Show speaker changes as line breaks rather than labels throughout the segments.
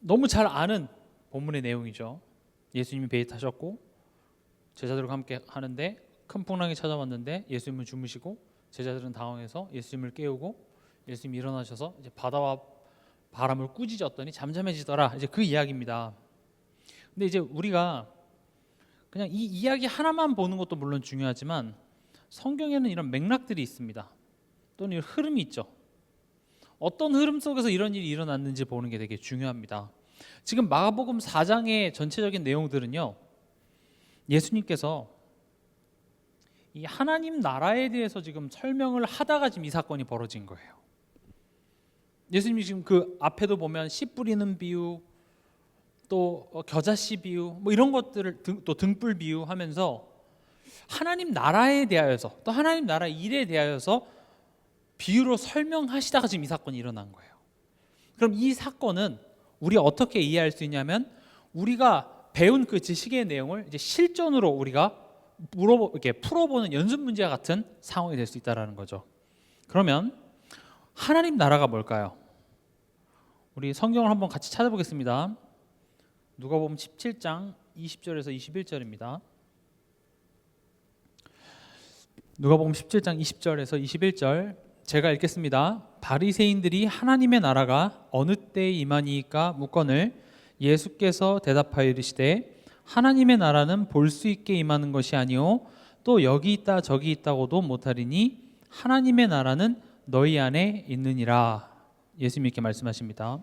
너무 잘 아는 본문의 내용이죠. 예수님이 배에 타셨고 제자들과 함께 하는데 큰 풍랑이 찾아왔는데 예수님은 주무시고 제자들은 당황해서 예수님을 깨우고 예수님이 일어나셔서 이제 바다와 바람을 꾸짖었더니 잠잠해지더라. 이제 그 이야기입니다. 근데 이제 우리가 그냥 이 이야기 하나만 보는 것도 물론 중요하지만 성경에는 이런 맥락들이 있습니다. 또는 흐름이 있죠. 어떤 흐름 속에서 이런 일이 일어났는지 보는 게 되게 중요합니다. 지금 마가복음 4장의 전체적인 내용들은요, 예수님께서 이 하나님 나라에 대해서 지금 설명을 하다가 지금 이 사건이 벌어진 거예요. 예수님이 지금 그 앞에도 보면 씨 뿌리는 비유, 또 겨자씨 비유, 뭐 이런 것들을 또 등불 비유 하면서 하나님 나라에 대하여서 또 하나님 나라 일에 대하여서 비유로 설명하시다가 지금 이 사건이 일어난 거예요. 그럼 이 사건은 우리가 어떻게 이해할 수 있냐면 우리가 배운 그 지식의 내용을 이제 실전으로 우리가 이렇게 풀어보는 연습 문제와 같은 상황이 될 수 있다는 거죠. 그러면 하나님 나라가 뭘까요? 우리 성경을 한번 같이 찾아보겠습니다. 누가복음 17장 20절에서 21절입니다. 누가복음 17장 20절에서 21절 제가 읽겠습니다. 바리새인들이 하나님의 나라가 어느 때에 임하니까 묻거늘 예수께서 대답하여 이르시되 하나님의 나라는 볼 수 있게 임하는 것이 아니요 또 여기 있다 저기 있다고도 못하리니 하나님의 나라는 너희 안에 있느니라. 예수님이 이렇게 말씀하십니다.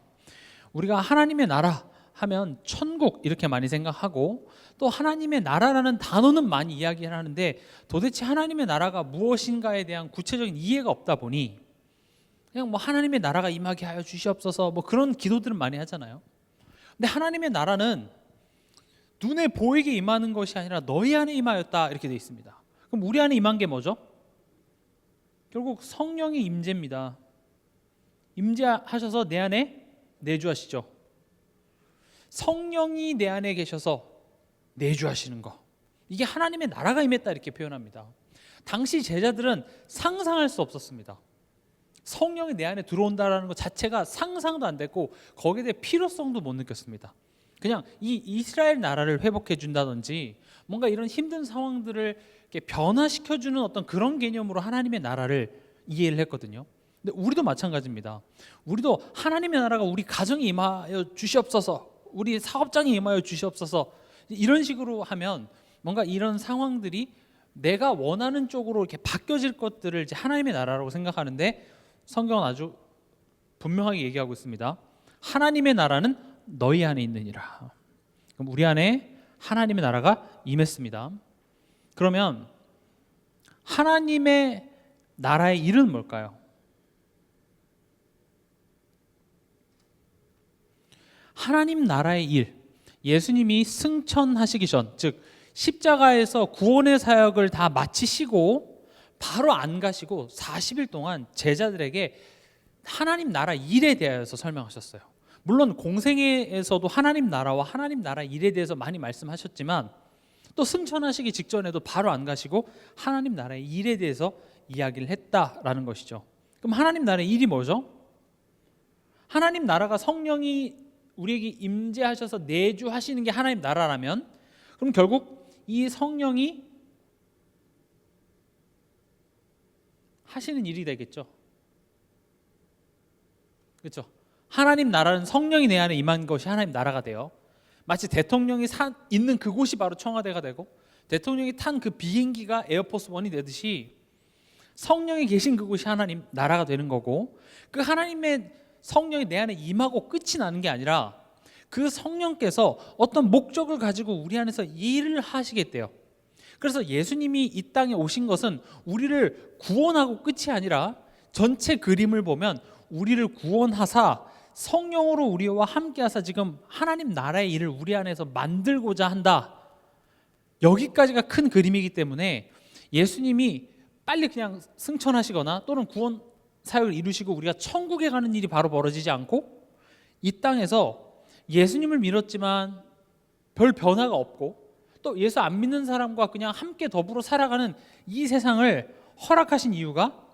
우리가 하나님의 나라 하면 천국 이렇게 많이 생각하고 또 하나님의 나라라는 단어는 많이 이야기를 하는데 도대체 하나님의 나라가 무엇인가에 대한 구체적인 이해가 없다 보니 그냥 뭐 하나님의 나라가 임하게 하여 주시옵소서 뭐 그런 기도들은 많이 하잖아요. 근데 하나님의 나라는 눈에 보이게 임하는 것이 아니라 너희 안에 임하였다 이렇게 되어 있습니다. 그럼 우리 안에 임한 게 뭐죠? 결국 성령의 임재입니다. 임재하셔서 내 안에 내주하시죠. 성령이 내 안에 계셔서 내주하시는 거, 이게 하나님의 나라가 임했다 이렇게 표현합니다. 당시 제자들은 상상할 수 없었습니다. 성령이 내 안에 들어온다는 것 자체가 상상도 안 됐고 거기에 대해 필요성도 못 느꼈습니다. 그냥 이 이스라엘 나라를 회복해 준다든지 뭔가 이런 힘든 상황들을 이렇게 변화시켜주는 어떤 그런 개념으로 하나님의 나라를 이해를 했거든요. 근데 우리도 마찬가지입니다. 우리도 하나님의 나라가 우리 가정에 임하여 주시옵소서, 우리 사업장에 임하여 주시옵소서 이런 식으로 하면 뭔가 이런 상황들이 내가 원하는 쪽으로 이렇게 바뀌어질 것들을 이제 하나님의 나라라고 생각하는데 성경은 아주 분명하게 얘기하고 있습니다. 하나님의 나라는 너희 안에 있느니라. 그럼 우리 안에 하나님의 나라가 임했습니다. 그러면 하나님의 나라의 일은 뭘까요? 하나님 나라의 일, 예수님이 승천하시기 전, 즉 십자가에서 구원의 사역을 다 마치시고 바로 안 가시고 40일 동안 제자들에게 하나님 나라 일에 대해서 설명하셨어요. 물론 공생애에서도 하나님 나라와 하나님 나라 일에 대해서 많이 말씀하셨지만 또 승천하시기 직전에도 바로 안 가시고 하나님 나라의 일에 대해서 이야기를 했다라는 것이죠. 그럼 하나님 나라의 일이 뭐죠? 하나님 나라가 성령이 우리에게 임재하셔서 내주하시는 게 하나님 나라라면 그럼 결국 이 성령이 하시는 일이 되겠죠. 그렇죠? 하나님 나라는 성령이 내 안에 임한 것이 하나님 나라가 돼요. 마치 대통령이 있는 그곳이 바로 청와대가 되고 대통령이 탄 그 비행기가 에어포스 원이 되듯이 성령이 계신 그곳이 하나님 나라가 되는 거고 그 하나님의 성령이 내 안에 임하고 끝이 나는 게 아니라 그 성령께서 어떤 목적을 가지고 우리 안에서 일을 하시겠대요. 그래서 예수님이 이 땅에 오신 것은 우리를 구원하고 끝이 아니라 전체 그림을 보면 우리를 구원하사 성령으로 우리와 함께 하사 지금 하나님 나라의 일을 우리 안에서 만들고자 한다. 여기까지가 큰 그림이기 때문에 예수님이 빨리 그냥 승천하시거나 또는 구원 사역을 이루시고 우리가 천국에 가는 일이 바로 벌어지지 않고 이 땅에서 예수님을 믿었지만 별 변화가 없고 또 예수 안 믿는 사람과 그냥 함께 더불어 살아가는 이 세상을 허락하신 이유가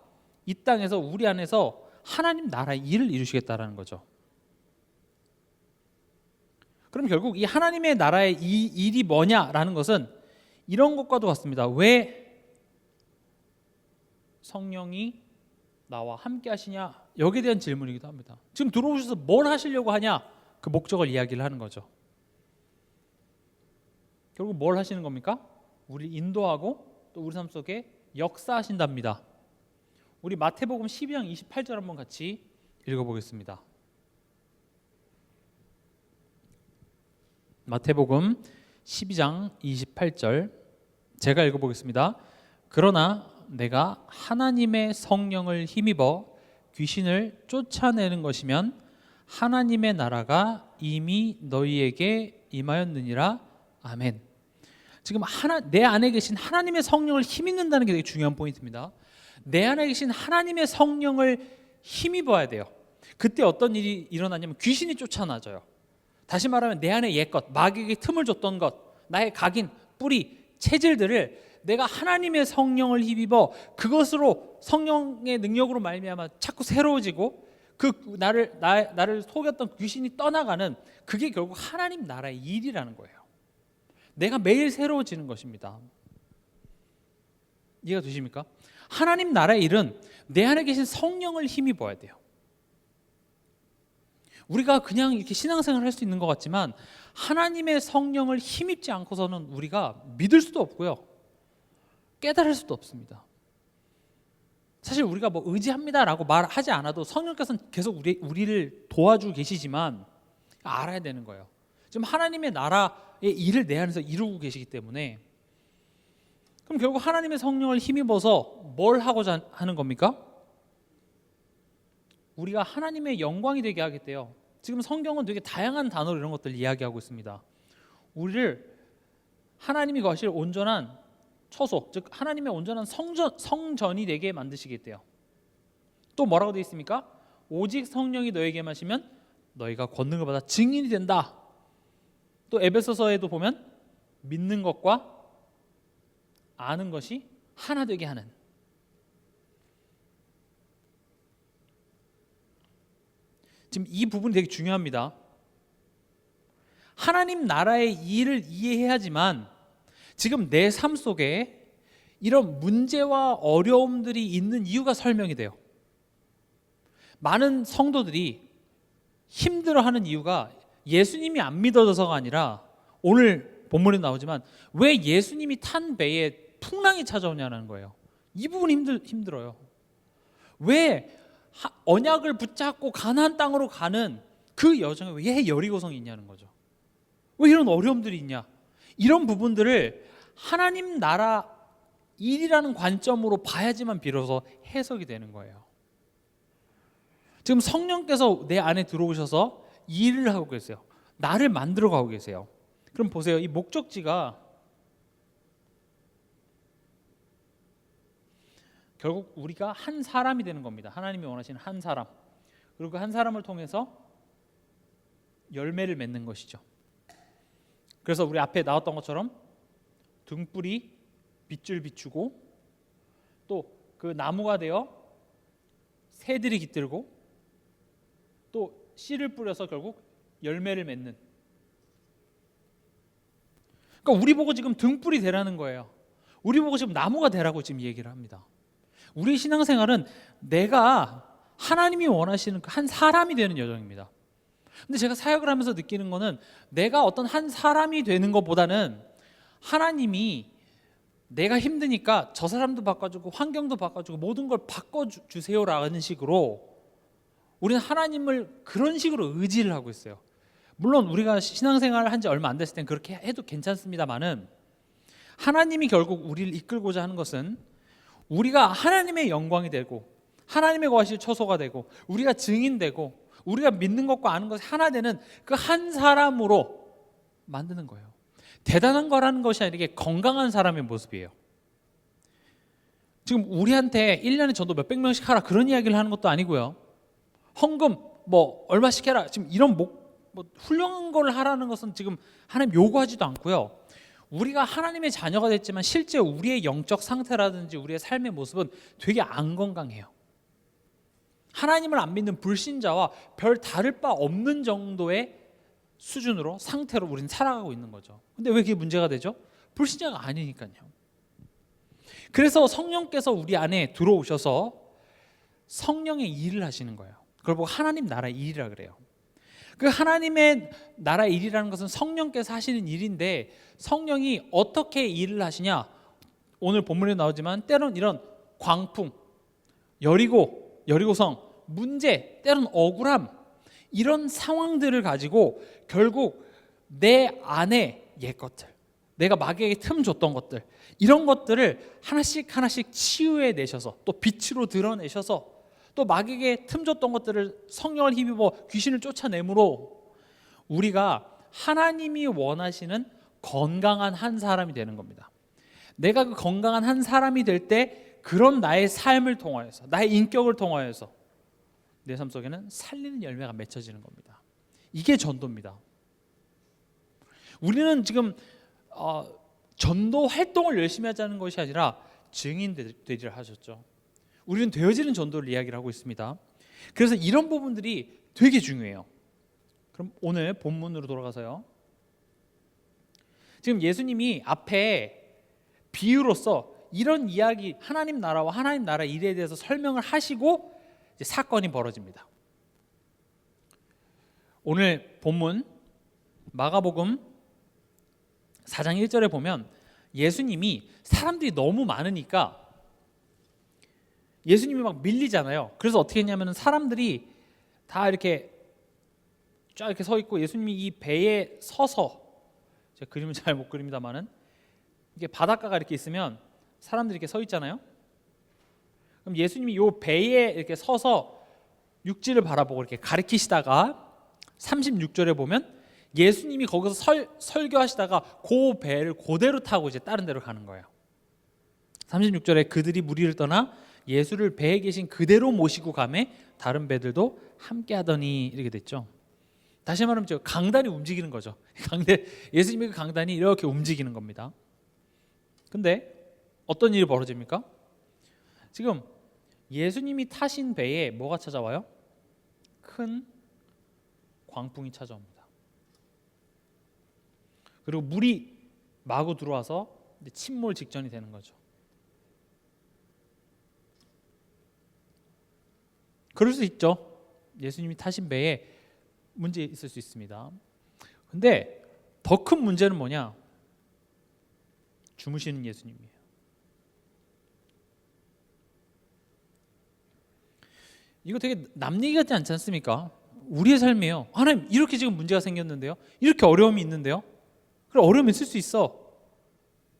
이 땅에서 우리 안에서 하나님 나라의 일을 이루시겠다라는 거죠. 그럼 결국 이 하나님의 나라의 이 일이 뭐냐라는 것은 이런 것과도 같습니다. 왜 성령이 나와 함께 하시냐, 여기에 대한 질문이기도 합니다. 지금 들어오셔서 뭘 하시려고 하냐, 그 목적을 이야기를 하는 거죠. 결국 뭘 하시는 겁니까? 우리 인도하고 또 우리 삶 속에 역사하신답니다. 우리 마태복음 12장 28절 한번 같이 읽어보겠습니다. 마태복음 12장 28절 제가 읽어보겠습니다. 그러나 내가 하나님의 성령을 힘입어 귀신을 쫓아내는 것이면 하나님의 나라가 이미 너희에게 임하였느니라. 아멘. 지금 내 안에 계신 하나님의 성령을 힘입는다는 게 되게 중요한 포인트입니다. 내 안에 계신 하나님의 성령을 힘입어야 돼요. 그때 어떤 일이 일어나냐면 귀신이 쫓아나져요. 다시 말하면 내 안에 옛것, 마귀에게 틈을 줬던 것, 나의 각인, 뿌리, 체질들을 내가 하나님의 성령을 힘입어 그것으로 성령의 능력으로 말미암아 자꾸 새로워지고 그 나를 속였던 귀신이 떠나가는, 그게 결국 하나님 나라의 일이라는 거예요. 내가 매일 새로워지는 것입니다. 이해가 되십니까? 하나님 나라의 일은 내 안에 계신 성령을 힘입어야 돼요. 우리가 그냥 이렇게 신앙생활을 할 수 있는 것 같지만 하나님의 성령을 힘입지 않고서는 우리가 믿을 수도 없고요, 깨달을 수도 없습니다. 사실 우리가 뭐 의지합니다라고 말하지 않아도 성령께서는 계속 우리를 도와주고 계시지만 알아야 되는 거예요. 지금 하나님의 나라의 일을 내 안에서 이루고 계시기 때문에. 그럼 결국 하나님의 성령을 힘입어서 뭘 하고자 하는 겁니까? 우리가 하나님의 영광이 되게 하겠대요. 지금 성경은 되게 다양한 단어로 이런 것들 이야기하고 있습니다. 우리를 하나님이 거하실 온전한 처소, 즉 하나님의 온전한 성전이 되게 만드시겠대요. 또 뭐라고 되어 있습니까? 오직 성령이 너에게 마시면 너희가 권능을 받아 증인이 된다. 또 에베소서에도 보면 믿는 것과 아는 것이 하나 되게 하는. 지금 이 부분이 되게 중요합니다. 하나님 나라의 일을 이해해야지만 지금 내 삶 속에 이런 문제와 어려움들이 있는 이유가 설명이 돼요. 많은 성도들이 힘들어하는 이유가 예수님이 안 믿어져서가 아니라, 오늘 본문에 나오지만 왜 예수님이 탄 배에 풍랑이 찾아오냐는 거예요. 이 부분이 힘들어요. 왜 언약을 붙잡고 가나안 땅으로 가는 그 여정에 왜 여리고성이 있냐는 거죠. 왜 이런 어려움들이 있냐. 이런 부분들을 하나님 나라 일이라는 관점으로 봐야지만 비로소 해석이 되는 거예요. 지금 성령께서 내 안에 들어오셔서 일을 하고 계세요. 나를 만들어 가고 계세요. 그럼 보세요. 이 목적지가 결국 우리가 한 사람이 되는 겁니다. 하나님이 원하시는 한 사람. 그리고 그 한 사람을 통해서 열매를 맺는 것이죠. 그래서 우리 앞에 나왔던 것처럼 등불이 빛을 비추고 또 그 나무가 되어 새들이 깃들고 또 씨를 뿌려서 결국 열매를 맺는. 그러니까 우리 보고 지금 등불이 되라는 거예요. 우리 보고 지금 나무가 되라고 지금 얘기를 합니다. 우리 신앙생활은 내가 하나님이 원하시는 한 사람이 되는 여정입니다. 근데 제가 사역을 하면서 느끼는 거는 내가 어떤 한 사람이 되는 것보다는 하나님이 내가 힘드니까 저 사람도 바꿔주고 환경도 바꿔주고 모든 걸 바꿔주세요라는 식으로 우리는 하나님을 그런 식으로 의지를 하고 있어요. 물론 우리가 신앙생활을 한 지 얼마 안 됐을 땐 그렇게 해도 괜찮습니다만은, 하나님이 결국 우리를 이끌고자 하는 것은 우리가 하나님의 영광이 되고 하나님의 거하실 처소가 되고 우리가 증인되고 우리가 믿는 것과 아는 것이 하나 되는 그 한 사람으로 만드는 거예요. 대단한 거라는 것이 아니라 이게 건강한 사람의 모습이에요. 지금 우리한테 1년에 전도 몇백 명씩 하라 그런 이야기를 하는 것도 아니고요. 헌금 뭐 얼마씩 해라 지금 이런 뭐 훌륭한 걸 하라는 것은 지금 하나님 요구하지도 않고요. 우리가 하나님의 자녀가 됐지만 실제 우리의 영적 상태라든지 우리의 삶의 모습은 되게 안 건강해요. 하나님을 안 믿는 불신자와 별 다를 바 없는 정도의 수준으로 상태로 우리는 살아가고 있는 거죠. 근데 왜 그게 문제가 되죠? 불신자가 아니니까요. 그래서 성령께서 우리 안에 들어오셔서 성령의 일을 하시는 거예요. 그걸 보고 하나님 나라의 일이라 그래요. 그 하나님의 나라의 일이라는 것은 성령께서 하시는 일인데, 성령이 어떻게 일을 하시냐? 오늘 본문에 나오지만 때론 이런 광풍, 여리고성, 문제, 때론 억울함, 이런 상황들을 가지고 결국 내 안에 옛것들, 내가 마귀에게 틈 줬던 것들, 이런 것들을 하나씩 치유해 내셔서 또 빛으로 드러내셔서 또 마귀에게 틈 줬던 것들을 성령을 힘입어 귀신을 쫓아내므로 우리가 하나님이 원하시는 건강한 한 사람이 되는 겁니다. 내가 그 건강한 한 사람이 될 때 그런 나의 삶을 통하여서, 나의 인격을 통하여서 내 삶 속에는 살리는 열매가 맺혀지는 겁니다. 이게 전도입니다. 우리는 지금 전도 활동을 열심히 하자는 것이 아니라 증인되리라 하셨죠. 우리는 되어지는 전도를 이야기를 하고 있습니다. 그래서 이런 부분들이 되게 중요해요. 그럼 오늘 본문으로 돌아가서요. 지금 예수님이 앞에 비유로서 이런 이야기, 하나님 나라와 하나님 나라 일에 대해서 설명을 하시고 이제 사건이 벌어집니다. 오늘 본문 마가복음 4장 1절에 보면 예수님이 사람들이 너무 많으니까 예수님이 막 밀리잖아요. 그래서 어떻게 했냐면 사람들이 다 이렇게 쫙 이렇게 서 있고 예수님이 이 배에 서서, 제가 그림을 잘 못 그립니다만은 이게 바닷가가 이렇게 있으면 사람들이 이렇게 서 있잖아요. 그럼 예수님이 이 배에 이렇게 서서 육지를 바라보고 이렇게 가리키시다가 36절에 보면 예수님이 거기서 설교하시다가 그 배를 그대로 타고 이제 다른 데로 가는 거예요. 36절에 그들이 무리를 떠나 예수를 배에 계신 그대로 모시고 가매 다른 배들도 함께 하더니 이렇게 됐죠. 다시 말하면 강단이 움직이는 거죠. 예수님의 그 강단이 이렇게 움직이는 겁니다. 근데 어떤 일이 벌어집니까? 지금 예수님이 타신 배에 뭐가 찾아와요? 큰 광풍이 찾아옵니다. 그리고 물이 마구 들어와서 침몰 직전이 되는 거죠. 그럴 수 있죠. 예수님이 타신 배에 문제 있을 수 있습니다. 근데 더 큰 문제는 뭐냐? 주무시는 예수님이에요. 이거 되게 남 얘기 같지 않지 않습니까? 우리의 삶이에요. 하나님, 이렇게 지금 문제가 생겼는데요, 이렇게 어려움이 있는데요. 그래, 어려움이 있을 수 있어.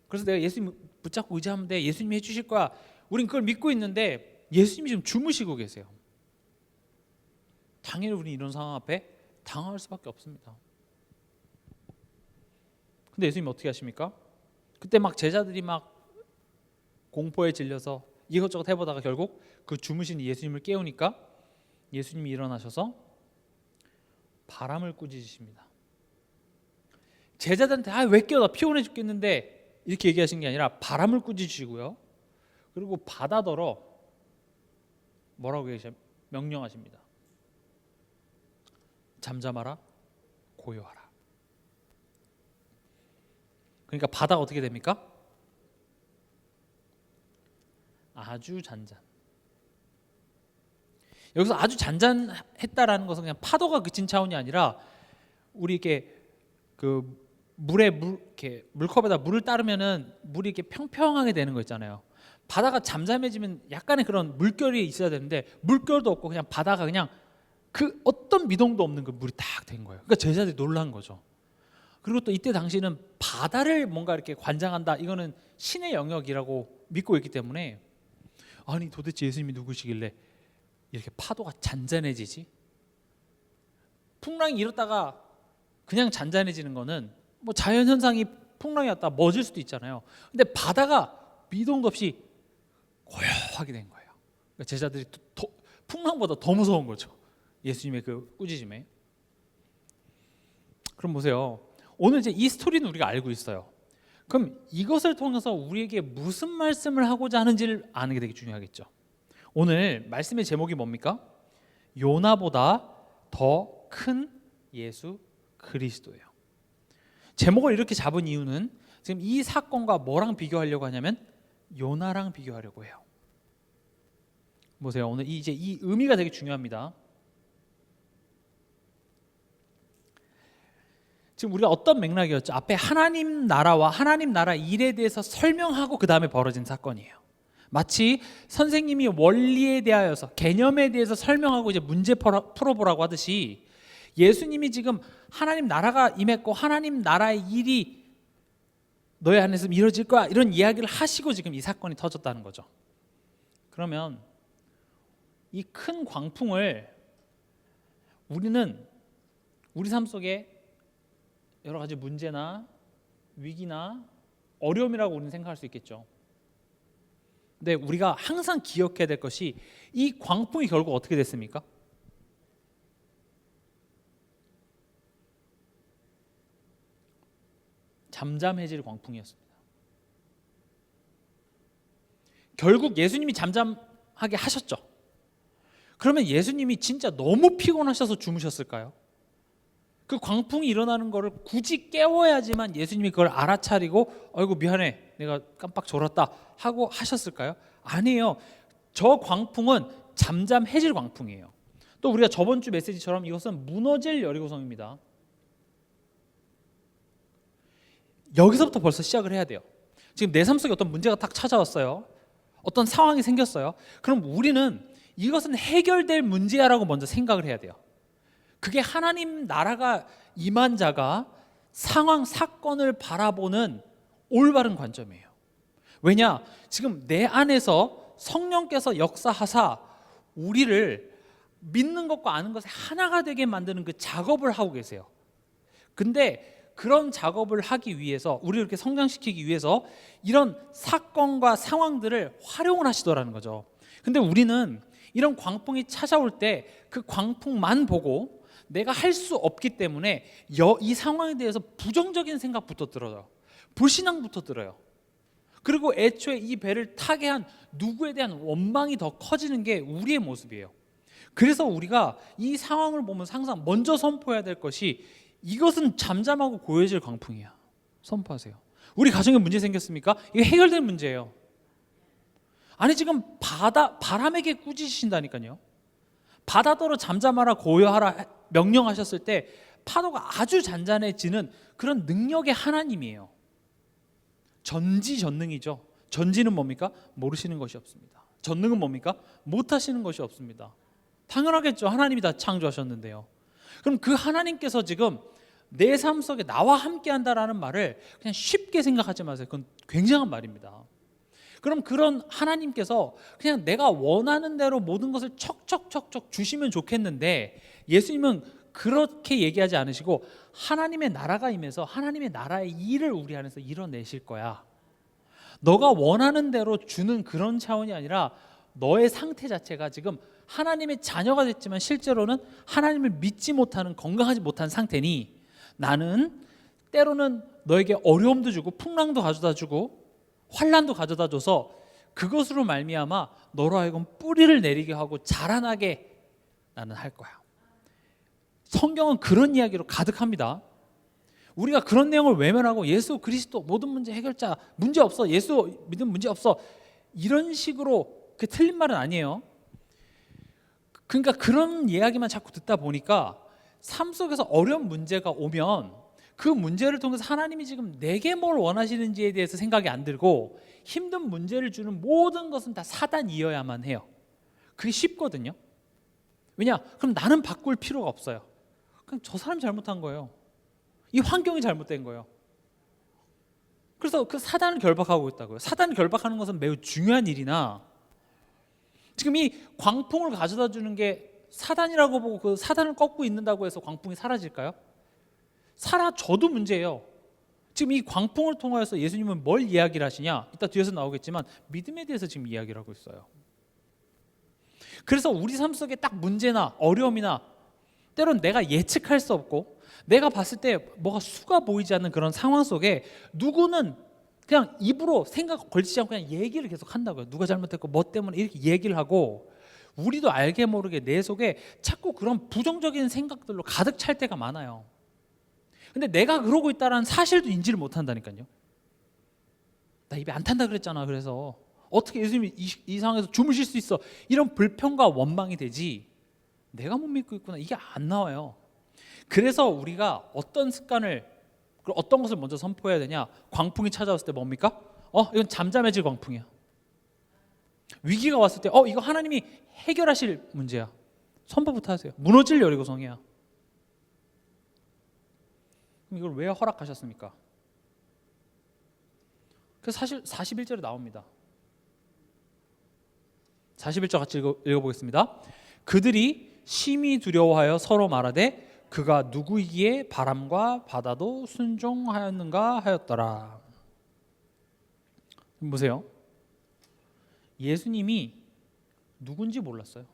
그래서 내가 예수님 붙잡고 의지하면 돼, 예수님이 해주실 거야, 우린 그걸 믿고 있는데 예수님이 지금 주무시고 계세요. 당연히 우리는 이런 상황 앞에 당황할 수밖에 없습니다. 근데 예수님 어떻게 하십니까? 그때 막 제자들이 막 공포에 질려서 이것저것 해보다가 결국 그 주무신 예수님을 깨우니까 예수님이 일어나셔서 바람을 꾸짖으십니다. 제자들한테 왜 깨워, 나 피곤해 죽겠는데, 이렇게 얘기하신 게 아니라 바람을 꾸짖으시고요. 그리고 바다더러 뭐라고 명령하십니다. 잠잠하라, 고요하라. 그러니까 바다가 어떻게 됩니까? 아주 잔잔. 여기서 아주 잔잔했다라는 것은 그냥 파도가 그친 차원이 아니라 우리 이렇게 그 이렇게 물컵에다 물을 따르면은 물이 이렇게 평평하게 되는 거 있잖아요. 바다가 잠잠해지면 약간의 그런 물결이 있어야 되는데 물결도 없고 그냥 바다가 그냥 그 어떤 미동도 없는 그 물이 딱 된 거예요. 그러니까 제자들이 놀란 거죠. 그리고 또 이때 당시는 바다를 뭔가 이렇게 관장한다, 이거는 신의 영역이라고 믿고 있기 때문에, 아니 도대체 예수님이 누구시길래 이렇게 파도가 잔잔해지지? 풍랑이 일었다가 그냥 잔잔해지는 거는 뭐 자연현상이 풍랑이 왔다 멎을 수도 있잖아요. 근데 바다가 미동도 없이 고요하게 된 거예요. 그러니까 제자들이 풍랑보다 더 무서운 거죠. 예수님의 그 꾸짖음에. 그럼 보세요. 오늘 이제 이 스토리는 우리가 알고 있어요. 그럼 이것을 통해서 우리에게 무슨 말씀을 하고자 하는지를 아는 게 되게 중요하겠죠. 오늘 말씀의 제목이 뭡니까? 요나보다 더 큰 예수 그리스도예요. 제목을 이렇게 잡은 이유는 지금 이 사건과 뭐랑 비교하려고 하냐면 요나랑 비교하려고 해요. 보세요. 오늘 이제 이 의미가 되게 중요합니다. 지금 우리가 어떤 맥락이었죠? 앞에 하나님 나라와 하나님 나라 일에 대해서 설명하고 그 다음에 벌어진 사건이에요. 마치 선생님이 원리에 대하여서 개념에 대해서 설명하고 이제 문제 풀어보라고 하듯이 예수님이 지금 하나님 나라가 임했고 하나님 나라의 일이 너희 안에서 이루어질 거야 이런 이야기를 하시고 지금 이 사건이 터졌다는 거죠. 그러면 이 큰 광풍을 우리는 우리 삶 속에 여러 가지 문제나 위기나 어려움이라고 우리는 생각할 수 있겠죠. 근데 우리가 항상 기억해야 될 것이 이 광풍이 결국 어떻게 됐습니까? 잠잠해질 광풍이었습니다. 결국 예수님이 잠잠하게 하셨죠. 그러면 예수님이 진짜 너무 피곤하셔서 주무셨을까요? 그 광풍이 일어나는 것을 굳이 깨워야지만 예수님이 그걸 알아차리고 아이고 미안해 내가 깜빡 졸았다 하고 하셨을까요? 아니에요. 저 광풍은 잠잠해질 광풍이에요. 또 우리가 저번 주 메시지처럼 이것은 무너질 여리고성입니다. 여기서부터 벌써 시작을 해야 돼요. 지금 내 삶 속에 어떤 문제가 딱 찾아왔어요. 어떤 상황이 생겼어요. 그럼 우리는 이것은 해결될 문제야라고 먼저 생각을 해야 돼요. 그게 하나님 나라가 임한 자가 상황, 사건을 바라보는 올바른 관점이에요. 왜냐? 지금 내 안에서 성령께서 역사하사 우리를 믿는 것과 아는 것에 하나가 되게 만드는 그 작업을 하고 계세요. 근데 그런 작업을 하기 위해서 우리를 이렇게 성장시키기 위해서 이런 사건과 상황들을 활용을 하시더라는 거죠. 근데 우리는 이런 광풍이 찾아올 때 그 광풍만 보고 내가 할 수 없기 때문에 이 상황에 대해서 부정적인 생각부터 들어요. 불신앙부터 들어요. 그리고 애초에 이 배를 타게 한 누구에 대한 원망이 더 커지는 게 우리의 모습이에요. 그래서 우리가 이 상황을 보면서 항상 먼저 선포해야 될 것이 이것은 잠잠하고 고요해질 광풍이야. 선포하세요. 우리 가정에 문제 생겼습니까? 이게 해결될 문제예요. 아니 지금 바람에게 꾸짖으신다니까요. 바다더러 잠잠하라 고요하라 명령하셨을 때 파도가 아주 잔잔해지는 그런 능력의 하나님이에요. 전지전능이죠. 전지는 뭡니까? 모르시는 것이 없습니다. 전능은 뭡니까? 못하시는 것이 없습니다. 당연하겠죠. 하나님이 다 창조하셨는데요. 그럼 그 하나님께서 지금 내 삶 속에 나와 함께 한다라는 말을 그냥 쉽게 생각하지 마세요. 그건 굉장한 말입니다. 그럼 그런 하나님께서 그냥 내가 원하는 대로 모든 것을 척척척척 주시면 좋겠는데 예수님은 그렇게 얘기하지 않으시고 하나님의 나라가 임해서 하나님의 나라의 일을 우리 안에서 이뤄내실 거야. 너가 원하는 대로 주는 그런 차원이 아니라 너의 상태 자체가 지금 하나님의 자녀가 됐지만 실제로는 하나님을 믿지 못하는 건강하지 못한 상태니 나는 때로는 너에게 어려움도 주고 풍랑도 가져다 주고 환난도 가져다 줘서 그것으로 말미암아 너로 하여금 뿌리를 내리게 하고 자라나게 나는 할 거야. 성경은 그런 이야기로 가득합니다. 우리가 그런 내용을 외면하고 예수 그리스도 모든 문제 해결자 문제 없어 예수 믿으면 문제 없어 이런 식으로 그 틀린 말은 아니에요. 그러니까 그런 이야기만 자꾸 듣다 보니까 삶 속에서 어려운 문제가 오면 그 문제를 통해서 하나님이 지금 내게 뭘 원하시는지에 대해서 생각이 안 들고 힘든 문제를 주는 모든 것은 다 사단이어야만 해요. 그게 쉽거든요. 왜냐? 그럼 나는 바꿀 필요가 없어요. 그냥 저 사람이 잘못한 거예요. 이 환경이 잘못된 거예요. 그래서 그 사단을 결박하고 있다고요. 사단을 결박하는 것은 매우 중요한 일이나 지금 이 광풍을 가져다 주는 게 사단이라고 보고 그 사단을 꺾고 있는다고 해서 광풍이 사라질까요? 사라져도 문제예요. 지금 이 광풍을 통하여서 예수님은 뭘 이야기를 하시냐? 이따 뒤에서 나오겠지만 믿음에 대해서 지금 이야기를 하고 있어요. 그래서 우리 삶 속에 딱 문제나 어려움이나 때론 내가 예측할 수 없고 내가 봤을 때 뭐가 수가 보이지 않는 그런 상황 속에 누구는 그냥 입으로 생각 걸치지 않고 그냥 얘기를 계속 한다고요. 누가 잘못했고 뭐 때문에 이렇게 얘기를 하고 우리도 알게 모르게 내 속에 자꾸 그런 부정적인 생각들로 가득 찰 때가 많아요. 근데 내가 그러고 있다는 사실도 인지를 못한다니까요. 나 입에 안 탄다 그랬잖아. 그래서 어떻게 예수님이 이 상황에서 주무실 수 있어? 이런 불평과 원망이 되지, 내가 못 믿고 있구나, 이게 안 나와요. 그래서 우리가 어떤 습관을, 어떤 것을 먼저 선포해야 되냐? 광풍이 찾아왔을 때 뭡니까? 이건 잠잠해질 광풍이야. 위기가 왔을 때 이거 하나님이 해결하실 문제야. 선포부터 하세요. 무너질 여리고성이야. 그럼 이걸 왜 허락하셨습니까? 그래서 사실 41절에 나옵니다. 41절 같이 읽어보겠습니다. 그들이 심히 두려워하여 서로 말하되 그가 누구이기에 바람과 바다도 순종하였는가 하였더라. 보세요. 예수님이 누군지 몰랐어요.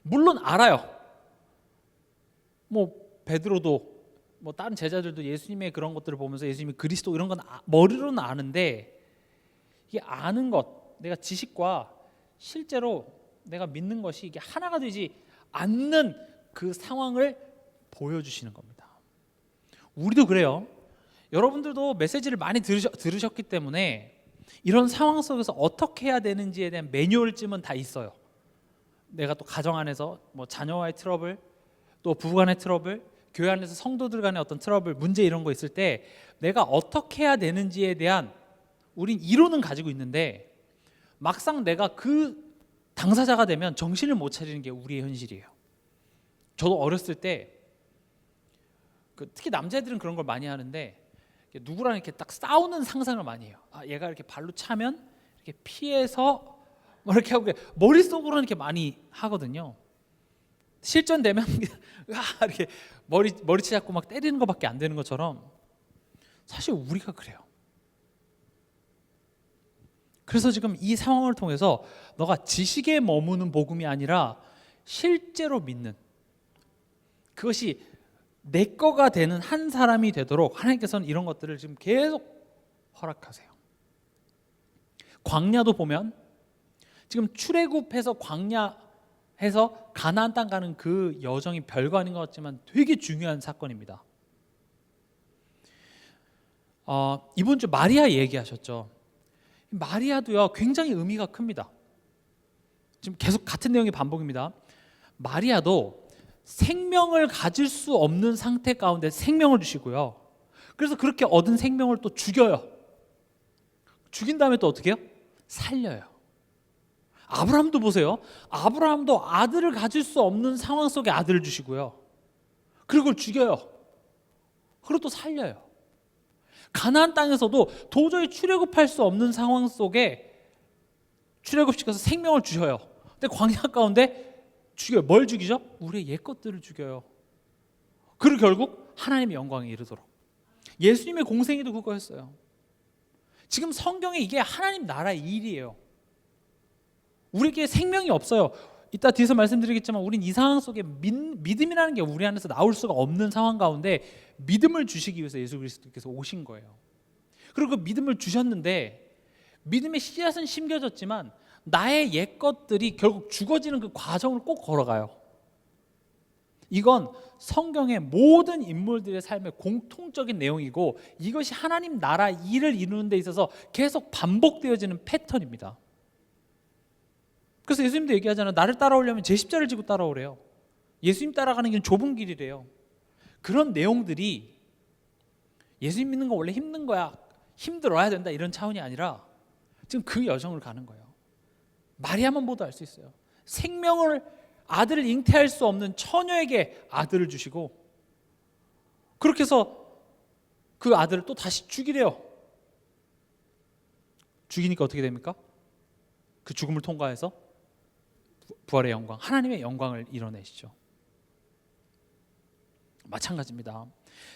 물론 알아요. 베드로도 다른 제자들도 예수님의 그런 것들을 보면서 예수님이 그리스도 이런 건 머리로는 아는데, 이게 아는 것, 내가 지식과 실제로 내가 믿는 것이 이게 하나가 되지 않는 그 상황을 보여주시는 겁니다. 우리도 그래요. 여러분들도 메시지를 많이 들으셨기 때문에 이런 상황 속에서 어떻게 해야 되는지에 대한 매뉴얼쯤은 다 있어요. 내가 또 가정 안에서 자녀와의 트러블, 또 부부간의 트러블, 교회 안에서 성도들 간의 어떤 트러블, 문제 이런 거 있을 때 내가 어떻게 해야 되는지에 대한 우린 이론은 가지고 있는데, 막상 내가 그 당사자가 되면 정신을 못 차리는 게 우리의 현실이에요. 저도 어렸을 때 특히 남자애들은 그런 걸 많이 하는데, 누구랑 이렇게 딱 싸우는 상상을 많이 해요. 얘가 이렇게 발로 차면 이렇게 피해서 이렇게 하고, 머릿속으로는 이렇게 많이 하거든요. 실전되면 이렇게 머리채 잡고 막 때리는 것밖에 안 되는 것처럼 사실 우리가 그래요. 그래서 지금 이 상황을 통해서 너가 지식에 머무는 복음이 아니라 실제로 믿는, 그것이 내 거가 되는 한 사람이 되도록 하나님께서는 이런 것들을 지금 계속 허락하세요. 광야도 보면 지금 출애굽해서 광야해서 가나안 땅 가는 그 여정이 별거 아닌 것 같지만 되게 중요한 사건입니다. 이번 주 마리아 얘기하셨죠. 마리아도요 굉장히 의미가 큽니다. 지금 계속 같은 내용의 반복입니다. 마리아도 생명을 가질 수 없는 상태 가운데 생명을 주시고요. 그래서 그렇게 얻은 생명을 또 죽여요. 죽인 다음에 또 어떻게 해요? 살려요. 아브라함도 보세요. 아브라함도 아들을 가질 수 없는 상황 속에 아들을 주시고요. 그리고 그걸 죽여요. 그리고 또 살려요. 가나안 땅에서도 도저히 출애굽할 수 없는 상황 속에 출애굽시켜서 생명을 주셔요. 근데 광야 가운데 죽여요. 뭘 죽이죠? 우리의 옛것들을 죽여요. 그리고 결국 하나님의 영광에 이르도록. 예수님의 공생애도 그거였어요. 지금 성경에 이게 하나님 나라의 일이에요. 우리에게 생명이 없어요. 이따 뒤에서 말씀드리겠지만 우린 이 상황 속에 믿음이라는 게 우리 안에서 나올 수가 없는 상황 가운데 믿음을 주시기 위해서 예수 그리스도께서 오신 거예요. 그리고 그 믿음을 주셨는데 믿음의 씨앗은 심겨졌지만 나의 옛 것들이 결국 죽어지는 그 과정을 꼭 걸어가요. 이건 성경의 모든 인물들의 삶의 공통적인 내용이고 이것이 하나님 나라 일을 이루는 데 있어서 계속 반복되어지는 패턴입니다. 그래서 예수님도 얘기하잖아요. 나를 따라오려면 제 십자를 지고 따라오래요. 예수님 따라가는 길은 좁은 길이래요. 그런 내용들이 예수님 믿는 거 원래 힘든 거야, 힘들어야 된다 이런 차원이 아니라 지금 그 여정을 가는 거예요. 마리아만 보도 알 수 있어요. 생명을, 아들을 잉태할 수 없는 처녀에게 아들을 주시고 그렇게 해서 그 아들을 또 다시 죽이래요. 죽이니까 어떻게 됩니까? 그 죽음을 통과해서 부활의 영광, 하나님의 영광을 이뤄내시죠. 마찬가지입니다.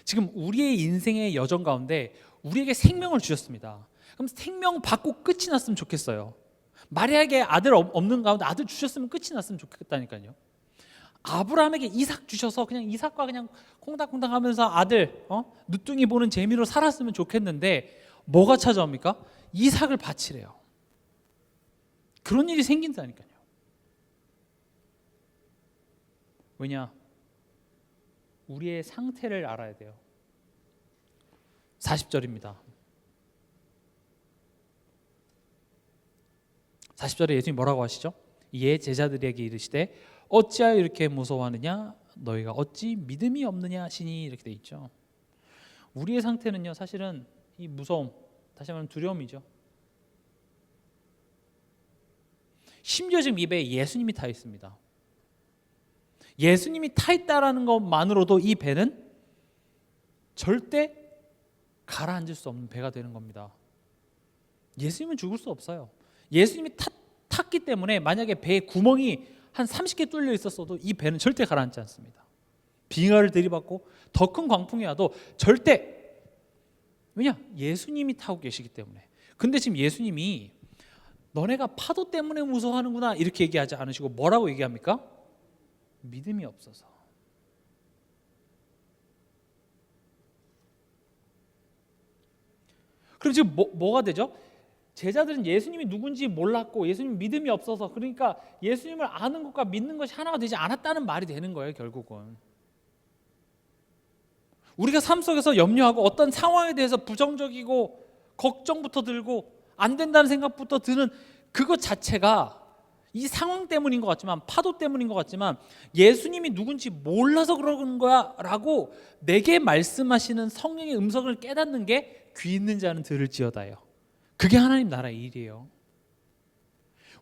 지금 우리의 인생의 여정 가운데 우리에게 생명을 주셨습니다. 그럼 생명 받고 끝이 났으면 좋겠어요. 마리아에게 아들 없는 가운데 아들 주셨으면 끝이 났으면 좋겠다니까요. 아브라함에게 이삭 주셔서 그냥 이삭과 그냥 콩닥콩닥 하면서 아들 늦둥이 보는 재미로 살았으면 좋겠는데 뭐가 찾아옵니까? 이삭을 바치래요. 그런 일이 생긴다니까요. 왜냐? 우리의 상태를 알아야 돼요. 40절입니다. 40절에 예수님이 뭐라고 하시죠? 이에 제자들에게 이르시되 어찌하여 이렇게 무서워하느냐? 너희가 어찌 믿음이 없느냐 하시니, 이렇게 돼 있죠. 우리의 상태는요, 사실은 이 무서움, 다시 말하면 두려움이죠. 심지어 지금 이 배에 예수님이 타 있습니다. 예수님이 타 있다라는 것만으로도 이 배는 절대 가라앉을 수 없는 배가 되는 겁니다. 예수님은 죽을 수 없어요. 예수님이 탔기 때문에 만약에 배에 구멍이 한 30개 뚫려 있었어도 이 배는 절대 가라앉지 않습니다. 빙하를 들이받고 더 큰 광풍이 와도 절대, 왜냐? 예수님이 타고 계시기 때문에. 근데 지금 예수님이 너네가 파도 때문에 무서워하는구나 이렇게 얘기하지 않으시고 뭐라고 얘기합니까? 믿음이 없어서. 그럼 지금 뭐가 되죠? 제자들은 예수님이 누군지 몰랐고 예수님 믿음이 없어서, 그러니까 예수님을 아는 것과 믿는 것이 하나가 되지 않았다는 말이 되는 거예요. 결국은 우리가 삶 속에서 염려하고 어떤 상황에 대해서 부정적이고 걱정부터 들고 안 된다는 생각부터 드는 그것 자체가 이 상황 때문인 것 같지만, 파도 때문인 것 같지만, 예수님이 누군지 몰라서 그러는 거야 라고 내게 말씀하시는 성령의 음성을 깨닫는 게 귀 있는 자는 들을지어다요. 그게 하나님 나라의 일이에요.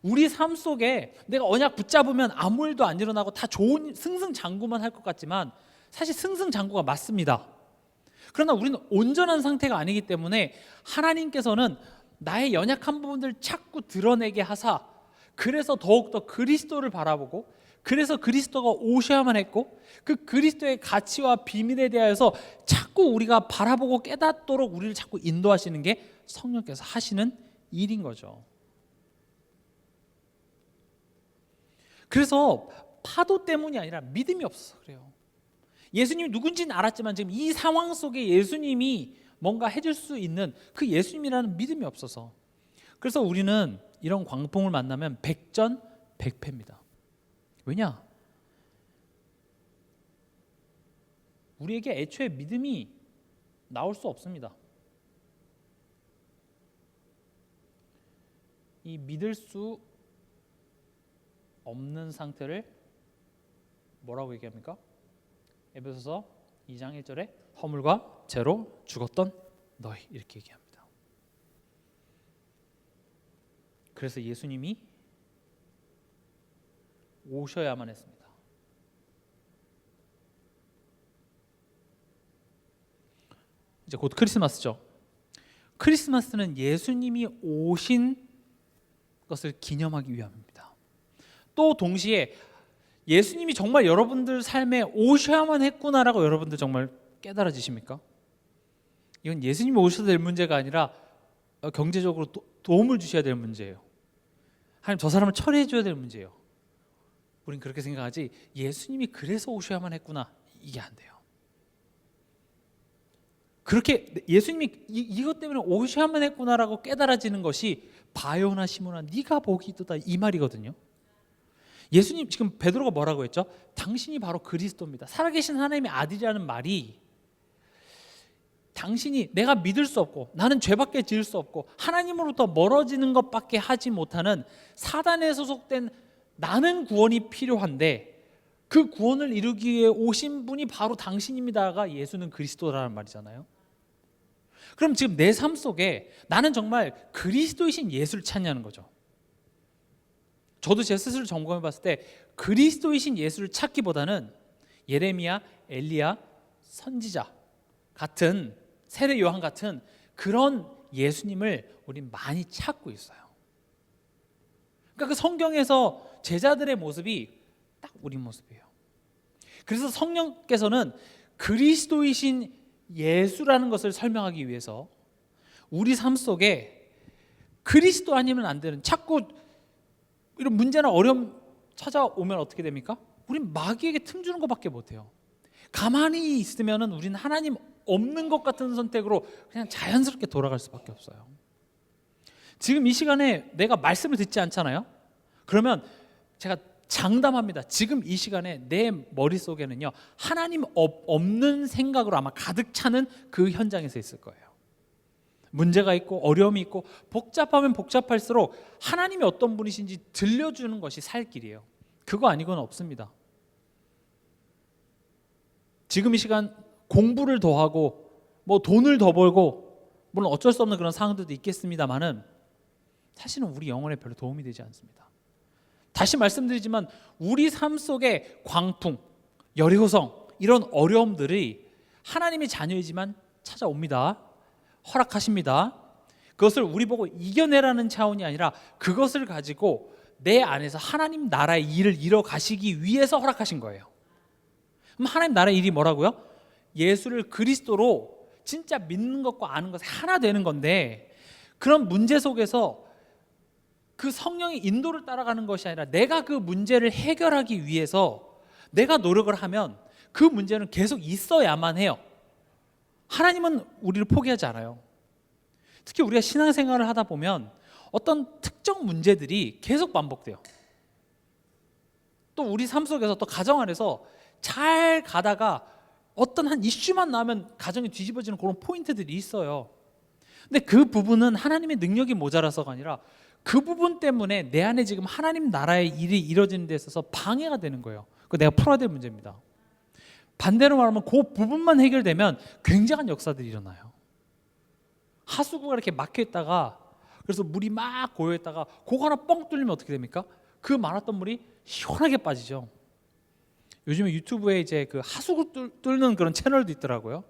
우리 삶 속에 내가 언약 붙잡으면 아무 일도 안 일어나고 다 좋은 승승장구만 할 것 같지만 사실 승승장구가 맞습니다. 그러나 우리는 온전한 상태가 아니기 때문에 하나님께서는 나의 연약한 부분들을 자꾸 드러내게 하사, 그래서 더욱더 그리스도를 바라보고, 그래서 그리스도가 오셔야만 했고, 그 그리스도의 가치와 비밀에 대하여서 자꾸 우리가 바라보고 깨닫도록 우리를 자꾸 인도하시는 게 성령께서 하시는 일인 거죠. 그래서 파도 때문이 아니라 믿음이 없어서 그래요. 예수님이 누군지는 알았지만 지금 이 상황 속에 예수님이 뭔가 해줄 수 있는 그 예수님이라는 믿음이 없어서, 그래서 우리는 이런 광풍을 만나면 백전백패입니다. 왜냐? 우리에게 애초에 믿음이 나올 수 없습니다. 이 믿을 수 없는 상태를 뭐라고 얘기합니까? 에베소서 2장 1절에 허물과 죄로 죽었던 너희, 이렇게 얘기합니다. 그래서 예수님이 오셔야만 했습니다. 이제 곧 크리스마스죠. 크리스마스는 예수님이 오신 것을 기념하기 위함입니다. 또 동시에 예수님이 정말 여러분들 삶에 오셔야만 했구나라고 여러분들 정말 깨달아지십니까? 이건 예수님이 오셔야 될 문제가 아니라 경제적으로 도움을 주셔야 될 문제예요. 하나님 저 사람을 처리해 줘야 될 문제예요. 우린 그렇게 생각하지, 예수님이 그래서 오셔야만 했구나, 이게 안 돼요. 그렇게 예수님이 이것 때문에 오셔야만 했구나라고 깨달아지는 것이 바요나 시몬아 네가 복이 있도다, 이 말이거든요. 예수님, 지금 베드로가 뭐라고 했죠? 당신이 바로 그리스도입니다. 살아계신 하나님의 아들이라는 말이, 당신이, 내가 믿을 수 없고 나는 죄밖에 지을 수 없고 하나님으로부터 멀어지는 것밖에 하지 못하는 사단에 소속된 나는 구원이 필요한데 그 구원을 이루기 위해 오신 분이 바로 당신입니다가 예수는 그리스도라는 말이잖아요. 그럼 지금 내 삶 속에 나는 정말 그리스도이신 예수를 찾냐는 거죠. 저도 제 스스로 점검해 봤을 때 그리스도이신 예수를 찾기보다는 예레미야, 엘리야, 선지자 같은, 세례 요한 같은 그런 예수님을 우린 많이 찾고 있어요. 그러니까 그 성경에서 제자들의 모습이 딱 우리 모습이에요. 그래서 성령께서는 그리스도이신 예수라는 것을 설명하기 위해서 우리 삶 속에 그리스도 아니면 안 되는, 자꾸 이런 문제나 어려움 찾아오면 어떻게 됩니까? 우린 마귀에게 틈 주는 것밖에 못해요. 가만히 있으면 우리는 하나님 없는 것 같은 선택으로 그냥 자연스럽게 돌아갈 수밖에 없어요. 지금 이 시간에 내가 말씀을 듣지 않잖아요. 그러면 제가 장담합니다. 지금 이 시간에 내 머릿속에는요, 하나님 없는 생각으로 아마 가득 차는 그 현장에서 있을 거예요. 문제가 있고 어려움이 있고 복잡하면 복잡할수록 하나님이 어떤 분이신지 들려주는 것이 살 길이에요. 그거 아니고는 없습니다. 지금 이 시간 공부를 더 하고 뭐 돈을 더 벌고 물론 어쩔 수 없는 그런 상황들도 있겠습니다만은 사실은 우리 영혼에 별로 도움이 되지 않습니다. 다시 말씀드리지만 우리 삶 속에 광풍, 여리고성 이런 어려움들이 하나님의 자녀이지만 찾아옵니다. 허락하십니다. 그것을 우리 보고 이겨내라는 차원이 아니라 그것을 가지고 내 안에서 하나님 나라의 일을 이뤄 가시기 위해서 허락하신 거예요. 그럼 하나님 나라의 일이 뭐라고요? 예수를 그리스도로 진짜 믿는 것과 아는 것이 하나 되는 건데, 그런 문제 속에서 그 성령의 인도를 따라가는 것이 아니라 내가 그 문제를 해결하기 위해서 내가 노력을 하면 그 문제는 계속 있어야만 해요. 하나님은 우리를 포기하지 않아요. 특히 우리가 신앙생활을 하다 보면 어떤 특정 문제들이 계속 반복돼요. 또 우리 삶 속에서 또 가정 안에서 잘 가다가 어떤 한 이슈만 나오면 가정이 뒤집어지는 그런 포인트들이 있어요. 근데 그 부분은 하나님의 능력이 모자라서가 아니라 그 부분 때문에 내 안에 지금 하나님 나라의 일이 이루어지는 데 있어서 방해가 되는 거예요. 그거 내가 풀어야 될 문제입니다. 반대로 말하면 그 부분만 해결되면 굉장한 역사들이 일어나요. 하수구가 이렇게 막혀 있다가 그래서 물이 막 고여 있다가 그거 하나 뻥 뚫리면 어떻게 됩니까? 그 많았던 물이 시원하게 빠지죠. 요즘에 유튜브에 이제 그 하수구 뚫는 그런 채널도 있더라고요.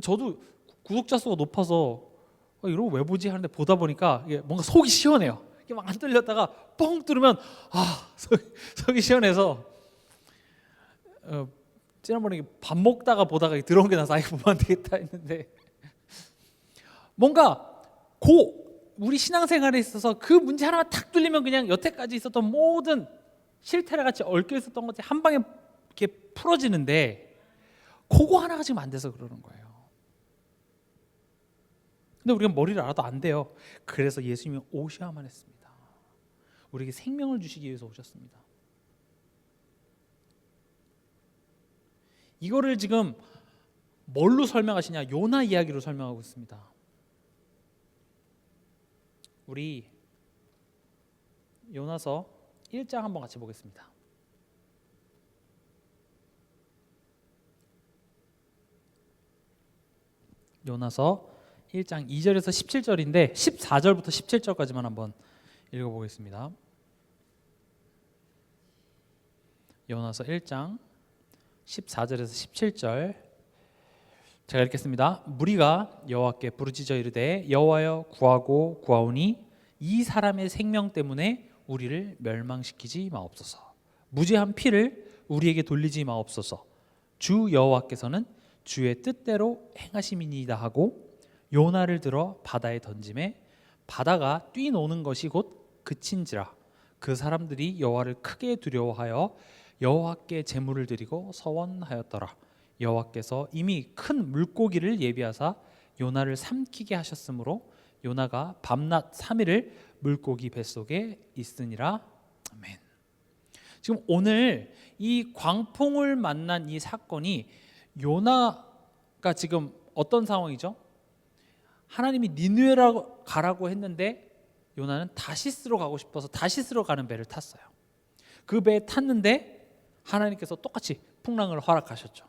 저도 구독자 수가 높아서 이러고 왜 보지 하는데 보다 보니까 이게 뭔가 속이 시원해요. 이게 막 안 뚫렸다가 뻥 뚫으면 속이 시원해서 지난번에 밥 먹다가 보다가 들어온 게 나서 보면 안 되겠다 했는데, 뭔가 우리 신앙생활에 있어서 그 문제 하나만 탁 뚫리면 그냥 여태까지 있었던 모든 실태랑 같이 얽혀 있었던 것들이 한 방에 이렇게 풀어지는데 그거 하나가 지금 안 돼서 그러는 거예요. 근데 우리가 머리를 알아도 안 돼요. 그래서 예수님이 오셔야만 했습니다. 우리에게 생명을 주시기 위해서 오셨습니다. 이거를 지금 뭘로 설명하시냐? 요나 이야기로 설명하고 있습니다. 우리 요나서 1장 한번 같이 보겠습니다. 요나서 1장 2절에서 17절인데 14절부터 17절까지만 한번 읽어보겠습니다. 요나서 1장 14절에서 17절 제가 읽겠습니다. 무리가 여호와께 부르짖어 이르되 여호와여 구하고 구하오니 이 사람의 생명 때문에 우리를 멸망시키지 마옵소서. 무죄한 피를 우리에게 돌리지 마옵소서. 주 여호와께서는 주의 뜻대로 행하심이니이다 하고 요나를 들어 바다에 던짐에 바다가 뛰노는 것이 곧 그친지라. 그 사람들이 여호와를 크게 두려워하여 여호와께 제물을 드리고 서원하였더라. 여호와께서 이미 큰 물고기를 예비하사 요나를 삼키게 하셨으므로 요나가 밤낮 3일을 물고기 뱃속에 있으니라. 아멘. 지금 오늘 이 광풍을 만난 이 사건이 요나가 지금 어떤 상황이죠? 하나님이 니느웨로 가라고 했는데 요나는 다시스로 가고 싶어서 다시스로 가는 배를 탔어요. 그 배에 탔는데 하나님께서 똑같이 풍랑을 허락하셨죠.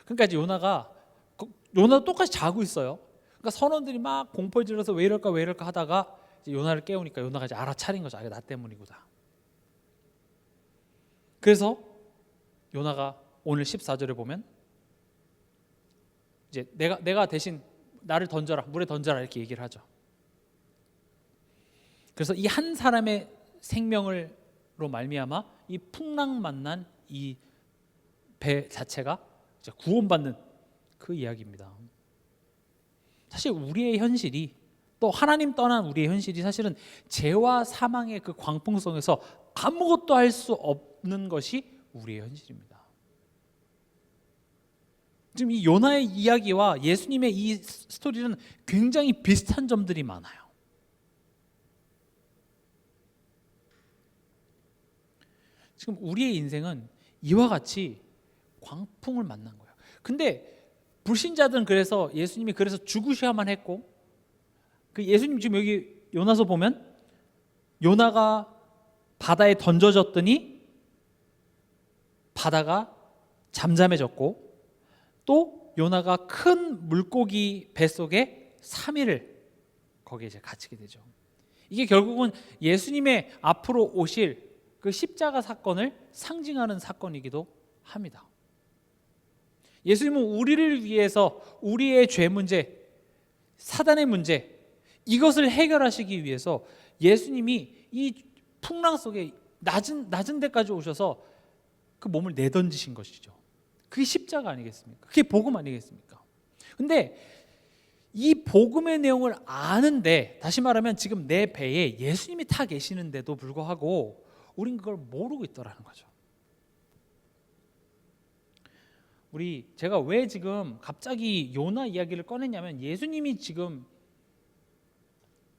그러니까 이제 요나도 똑같이 자고 있어요. 그러니까 선원들이 막 공포에 질러서 왜 이럴까 하다가 이제 요나를 깨우니까 요나가 이제 알아차린 거죠. 나 때문이구나. 그래서 요나가 오늘 14절에 보면 이제 내가 대신 나를 던져라, 물에 던져라 이렇게 얘기를 하죠. 그래서 이 한 사람의 생명으로 말미암아 이 풍랑 만난 이 배 자체가 이제 구원받는 그 이야기입니다. 사실 우리의 현실이, 또 하나님 떠난 우리의 현실이 사실은 죄와 사망의 그 광풍성에서 아무것도 할 수 없는 것이 우리의 현실입니다. 지금 이 요나의 이야기와 예수님의 이 스토리는 굉장히 비슷한 점들이 많아요. 지금 우리의 인생은 이와 같이 광풍을 만난 거예요. 근데 불신자들은 그래서 예수님이 그래서 죽으셔야만 했고, 그 예수님 지금 여기 요나서 보면 요나가 바다에 던져졌더니 바다가 잠잠해졌고, 또 요나가 큰 물고기 뱃속에 3일을 거기에 이제 갇히게 되죠. 이게 결국은 예수님의 앞으로 오실 그 십자가 사건을 상징하는 사건이기도 합니다. 예수님은 우리를 위해서 우리의 죄 문제, 사단의 문제, 이것을 해결하시기 위해서 예수님이 이 풍랑 속에 낮은 데까지 오셔서 그 몸을 내던지신 것이죠. 그게 십자가 아니겠습니까? 그게 복음 아니겠습니까? 근데 이 복음의 내용을 아는데, 다시 말하면 지금 내 배에 예수님이 타 계시는데도 불구하고 우린 그걸 모르고 있더라는 거죠. 제가 왜 지금 갑자기 요나 이야기를 꺼냈냐면, 예수님이 지금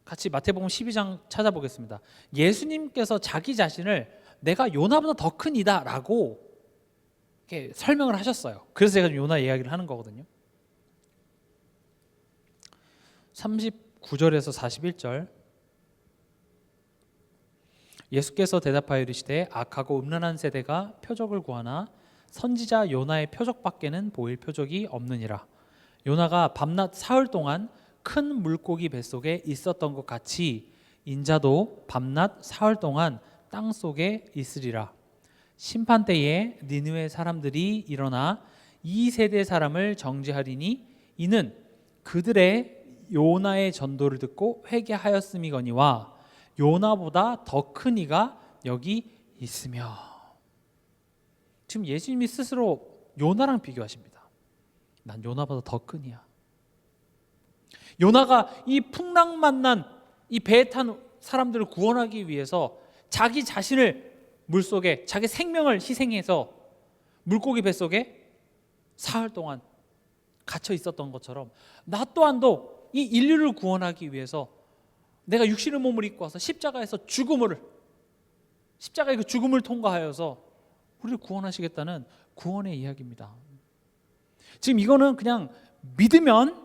같이 마태복음 12장 찾아보겠습니다. 예수님께서 자기 자신을 내가 요나보다 더 큰 이다라고 이렇게 설명을 하셨어요. 그래서 제가 요나 이야기를 하는 거거든요. 39절에서 41절, 예수께서 대답하여 이르시되 악하고 음란한 세대가 표적을 구하나 선지자 요나의 표적밖에는 보일 표적이 없느니라. 요나가 밤낮 사흘 동안 큰 물고기 뱃속에 있었던 것 같이 인자도 밤낮 사흘 동안 땅 속에 있으리라. 심판 때에 니느웨 사람들이 일어나 이 세대 사람을 정죄하리니 이는 그들의 요나의 전도를 듣고 회개하였음이거니와 요나보다 더 큰 이가 여기 있으며. 지금 예수님이 스스로 요나랑 비교하십니다. 난 요나보다 더 큰 이야. 요나가 이 풍랑 만난 이 배에 탄 사람들을 구원하기 위해서 자기 자신을 물속에, 자기 생명을 희생해서 물고기 뱃속에 사흘 동안 갇혀 있었던 것처럼, 나 또한도 이 인류를 구원하기 위해서 내가 육신의 몸을 입고 와서 십자가의 그 죽음을 통과하여서 우리를 구원하시겠다는 구원의 이야기입니다. 지금 이거는 그냥 믿으면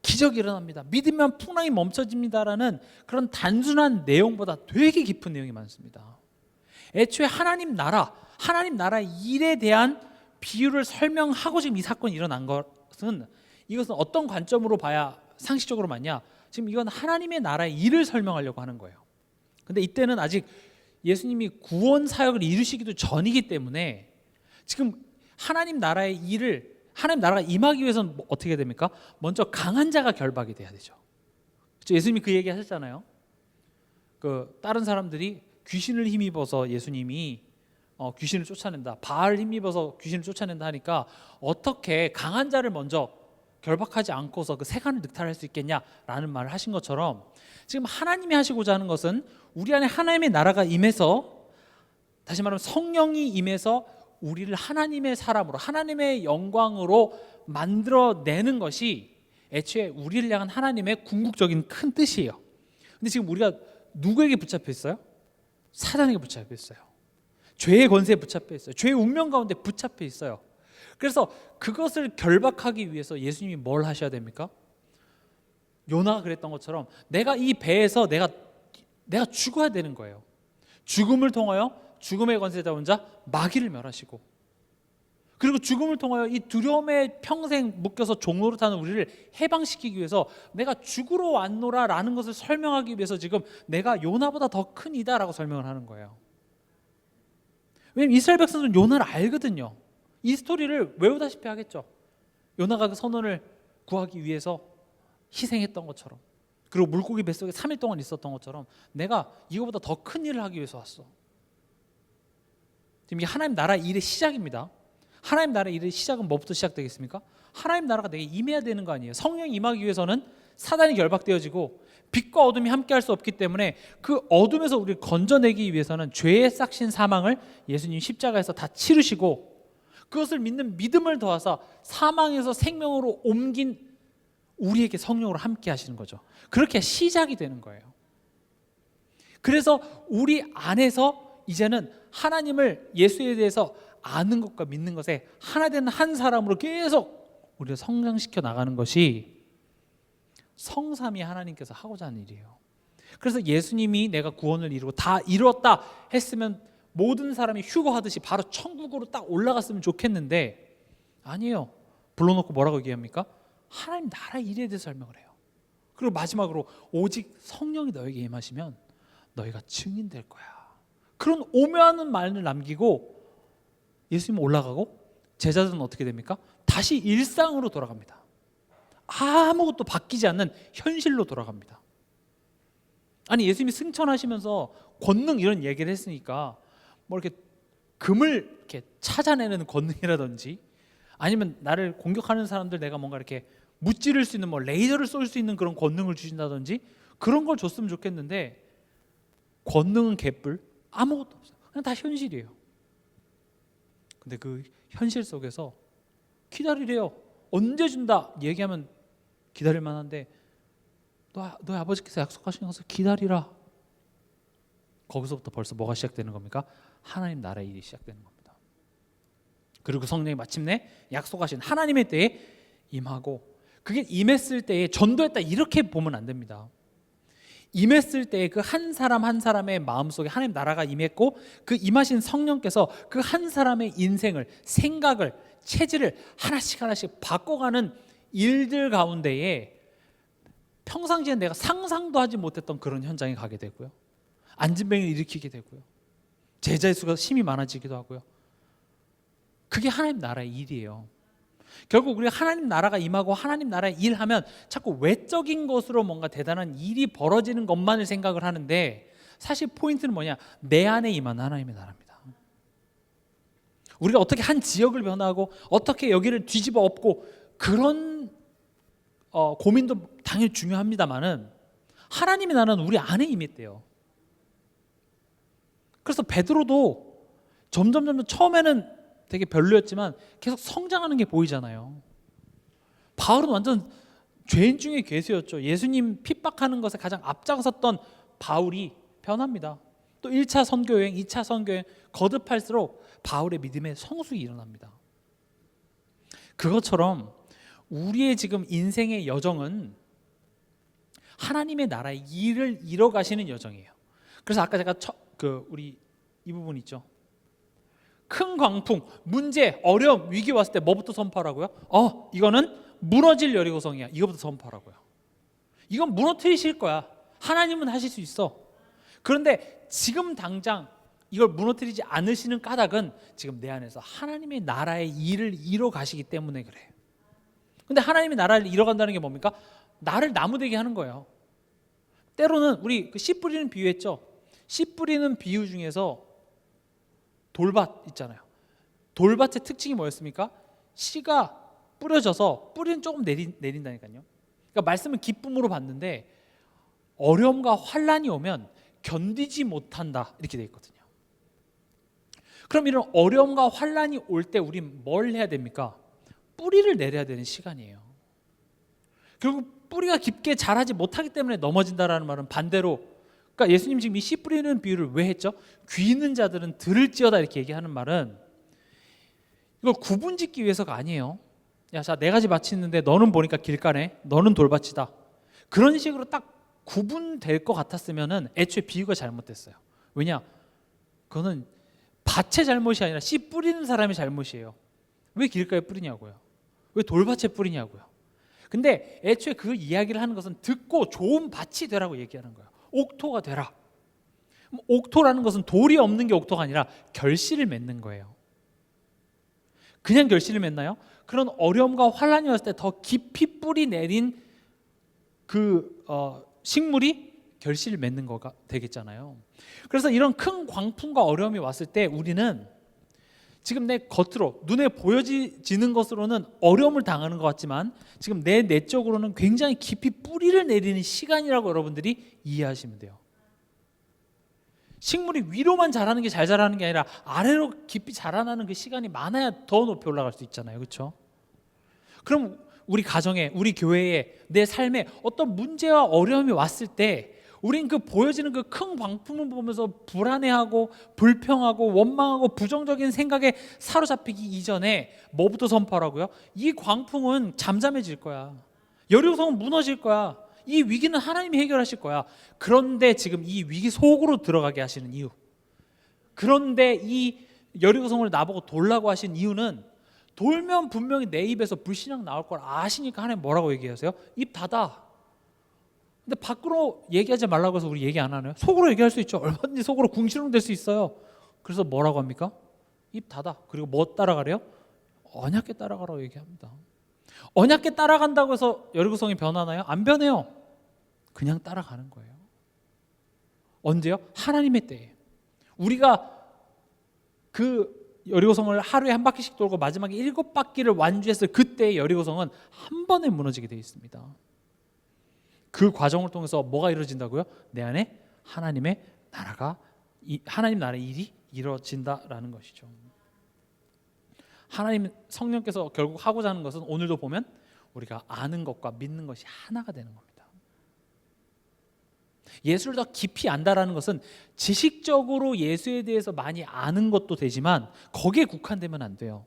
기적이 일어납니다, 믿으면 풍랑이 멈춰집니다라는 그런 단순한 내용보다 되게 깊은 내용이 많습니다. 애초에 하나님 나라의 일에 대한 비유를 설명하고 지금 이 사건이 일어난 것은, 이것은 어떤 관점으로 봐야 상식적으로 맞냐? 지금 이건 하나님의 나라의 일을 설명하려고 하는 거예요. 근데 이때는 아직 예수님이 구원 사역을 이루시기도 전이기 때문에 지금 하나님 나라가 임하기 위해서는 어떻게 됩니까? 먼저 강한 자가 결박이 돼야 되죠. 그렇죠? 예수님이 그 얘기 하셨잖아요. 그 다른 사람들이 귀신을 힘입어서 예수님이 귀신을 쫓아낸다, 바알 힘입어서 귀신을 쫓아낸다 하니까 어떻게 강한 자를 먼저 결박하지 않고서 그 세간을 늑탈할 수 있겠냐라는 말을 하신 것처럼, 지금 하나님이 하시고자 하는 것은 우리 안에 하나님의 나라가 임해서, 다시 말하면 성령이 임해서 우리를 하나님의 사람으로, 하나님의 영광으로 만들어내는 것이 애초에 우리를 향한 하나님의 궁극적인 큰 뜻이에요. 근데 지금 우리가 누구에게 붙잡혀 있어요? 사단에게 붙잡혀 있어요. 죄의 권세에 붙잡혀 있어요. 죄의 운명 가운데 붙잡혀 있어요. 그래서 그것을 결박하기 위해서 예수님이 뭘 하셔야 됩니까? 요나가 그랬던 것처럼 내가 이 배에서 내가 죽어야 되는 거예요. 죽음을 통하여 죽음의 권세자 혼자 마귀를 멸하시고, 그리고 죽음을 통하여 이 두려움에 평생 묶여서 종노릇하는 우리를 해방시키기 위해서 내가 죽으러 왔노라라는 것을 설명하기 위해서 지금 내가 요나보다 더 큰 이다라고 설명을 하는 거예요. 왜냐하면 이스라엘 백성들은 요나를 알거든요. 이 스토리를 외우다시피 하겠죠. 요나가 그 선원을 구하기 위해서 희생했던 것처럼, 그리고 물고기 뱃속에 3일 동안 있었던 것처럼 내가 이거보다 더 큰 일을 하기 위해서 왔어. 지금 이게 하나님 나라 일의 시작입니다. 하나님 나라 일의 시작은 뭐부터 시작되겠습니까? 하나님 나라가 내게 임해야 되는 거 아니에요. 성령이 임하기 위해서는 사단이 결박되어지고 빛과 어둠이 함께 할 수 없기 때문에 그 어둠에서 우리를 건져내기 위해서는 죄의 싹신 사망을 예수님 십자가에서 다 치르시고, 그것을 믿는 믿음을 더하사 사망에서 생명으로 옮긴 우리에게 성령으로 함께 하시는 거죠. 그렇게 시작이 되는 거예요. 그래서 우리 안에서 이제는 하나님을, 예수에 대해서 아는 것과 믿는 것에 하나 되는 한 사람으로 계속 우리를 성장시켜 나가는 것이 성삼위 하나님께서 하고자 하는 일이에요. 그래서 예수님이 내가 구원을 이루고 다 이루었다 했으면 모든 사람이 휴거하듯이 바로 천국으로 딱 올라갔으면 좋겠는데 아니에요. 불러놓고 뭐라고 얘기합니까? 하나님 나라 일에 대해서 설명을 해요. 그리고 마지막으로 오직 성령이 너에게 임하시면 너희가 증인될 거야. 그런 오묘한 말을 남기고 예수님 올라가고 제자들은 어떻게 됩니까? 다시 일상으로 돌아갑니다. 아무것도 바뀌지 않는 현실로 돌아갑니다. 아니 예수님이 승천하시면서 권능 이런 얘기를 했으니까 뭐 이렇게 금을 이렇게 찾아내는 권능이라든지 아니면 나를 공격하는 사람들 내가 뭔가 이렇게 무찌를 수 있는 뭐 레이저를 쏠 수 있는 그런 권능을 주신다든지 그런 걸 줬으면 좋겠는데 권능은 개뿔 아무것도 없어요. 그냥 다 현실이에요. 근데 그 현실 속에서 기다리래요. 언제 준다 얘기하면 기다릴 만한데 너희 아버지께서 약속하신 것을 기다리라. 거기서부터 벌써 뭐가 시작되는 겁니까? 하나님 나라의 일이 시작되는 겁니다. 그리고 성령이 마침내 약속하신 하나님의 때에 임하고 그게 임했을 때에 전도했다 이렇게 보면 안 됩니다. 임했을 때에 그 한 사람 한 사람의 마음속에 하나님 나라가 임했고 그 임하신 성령께서 그 한 사람의 인생을 생각을 체질을 하나씩 하나씩 바꿔가는 일들 가운데에 평상시에 내가 상상도 하지 못했던 그런 현장에 가게 되고요. 안진뱅이를 일으키게 되고요. 제자의 수가 심히 많아지기도 하고요. 그게 하나님 나라의 일이에요. 결국 우리가 하나님 나라가 임하고 하나님 나라의 일하면 자꾸 외적인 것으로 뭔가 대단한 일이 벌어지는 것만을 생각을 하는데 사실 포인트는 뭐냐? 내 안에 임하는 하나님의 나라입니다. 우리가 어떻게 한 지역을 변화하고 어떻게 여기를 뒤집어 엎고 그런 고민도 당연히 중요합니다만은 하나님의 나라는 우리 안에 임했대요. 그래서 베드로도 점점 처음에는 되게 별로였지만 계속 성장하는 게 보이잖아요. 바울은 완전 죄인 중에 괴수였죠. 예수님 핍박하는 것에 가장 앞장섰던 바울이 변합니다. 또 1차 선교여행, 2차 선교여행 거듭할수록 바울의 믿음의 성숙이 일어납니다. 그것처럼 우리의 지금 인생의 여정은 하나님의 나라의 일을 이뤄가시는 여정이에요. 그래서 아까 제가 우리 이 부분 있죠. 큰 광풍, 문제, 어려움, 위기 왔을 때 뭐부터 선포하라고요? 이거는 무너질 여리고성이야. 이거부터 선포하라고요. 이건 무너뜨리실 거야. 하나님은 하실 수 있어. 그런데 지금 당장 이걸 무너뜨리지 않으시는 까닭은 지금 내 안에서 하나님의 나라의 일을 이뤄 가시기 때문에 그래. 근데 하나님의 나라를 이뤄간다는 게 뭡니까? 나를 나무되게 하는 거예요. 때로는 우리 씨 뿌리는 비유했죠. 씨 뿌리는 비유 중에서 돌밭 있잖아요. 돌밭의 특징이 뭐였습니까? 씨가 뿌려져서 뿌리는 조금 내린다니까요. 그러니까 말씀은 기쁨으로 받는데 어려움과 환란이 오면 견디지 못한다 이렇게 돼 있거든요. 그럼 이런 어려움과 환란이 올 때 우린 뭘 해야 됩니까? 뿌리를 내려야 되는 시간이에요. 결국 뿌리가 깊게 자라지 못하기 때문에 넘어진다라는 말은 반대로, 그러니까 예수님 지금 이 씨 뿌리는 비유를 왜 했죠? 귀 있는 자들은 들을지어다 이렇게 얘기하는 말은 이걸 구분짓기 위해서가 아니에요. 야, 자, 네 가지 밭이 있는데 너는 보니까 길가네, 너는 돌밭이다. 그런 식으로 딱 구분될 것 같았으면은 애초에 비유가 잘못됐어요. 왜냐? 그거는 밭의 잘못이 아니라 씨 뿌리는 사람의 잘못이에요. 왜 길가에 뿌리냐고요? 왜 돌밭에 뿌리냐고요? 근데 애초에 그 이야기를 하는 것은 듣고 좋은 밭이 되라고 얘기하는 거예요. 옥토가 되라. 옥토라는 것은 돌이 없는 게 옥토가 아니라 결실을 맺는 거예요. 그냥 결실을 맺나요? 그런 어려움과 환란이 왔을 때 더 깊이 뿌리 내린 그 식물이 결실을 맺는 거가 되겠잖아요. 그래서 이런 큰 광풍과 어려움이 왔을 때 우리는 지금 내 겉으로 눈에 보여지는 것으로는 어려움을 당하는 것 같지만 지금 내 내적으로는 굉장히 깊이 뿌리를 내리는 시간이라고 여러분들이 이해하시면 돼요. 식물이 위로만 자라는 게 잘 자라는 게 아니라 아래로 깊이 자라나는 그 시간이 많아야 더 높이 올라갈 수 있잖아요. 그렇죠? 그럼 우리 가정에, 우리 교회에, 내 삶에 어떤 문제와 어려움이 왔을 때 우린 그 보여지는 그 큰 광풍을 보면서 불안해하고 불평하고 원망하고 부정적인 생각에 사로잡히기 이전에 뭐부터 선포하라고요? 이 광풍은 잠잠해질 거야. 여리고성은 무너질 거야. 이 위기는 하나님이 해결하실 거야. 그런데 지금 이 위기 속으로 들어가게 하시는 이유, 그런데 이 여리고성을 나보고 돌라고 하신 이유는, 돌면 분명히 내 입에서 불신앙 나올 걸 아시니까 하나님 뭐라고 얘기하세요? 입 닫아. 근데 밖으로 얘기하지 말라고 해서 우리 얘기 안 하나요? 속으로 얘기할 수 있죠. 얼마든지 속으로 궁시렁 될 수 있어요. 그래서 뭐라고 합니까? 입 닫아. 그리고 뭐 따라가래요? 언약궤 따라가라고 얘기합니다. 언약궤 따라간다고 해서 여리고성이 변하나요? 안 변해요. 그냥 따라가는 거예요. 언제요? 하나님의 때에. 우리가 그 여리고성을 하루에 한 바퀴씩 돌고 마지막에 7바퀴를 완주했을 그때의 여리고성은 한 번에 무너지게 되어 있습니다. 그 과정을 통해서 뭐가 이루어진다고요? 내 안에 하나님 나라의 일이 이루어진다라는 것이죠. 하나님 성령께서 결국 하고자 하는 것은 오늘도 보면 우리가 아는 것과 믿는 것이 하나가 되는 겁니다. 예수를 더 깊이 안다라는 것은 지식적으로 예수에 대해서 많이 아는 것도 되지만 거기에 국한되면 안 돼요.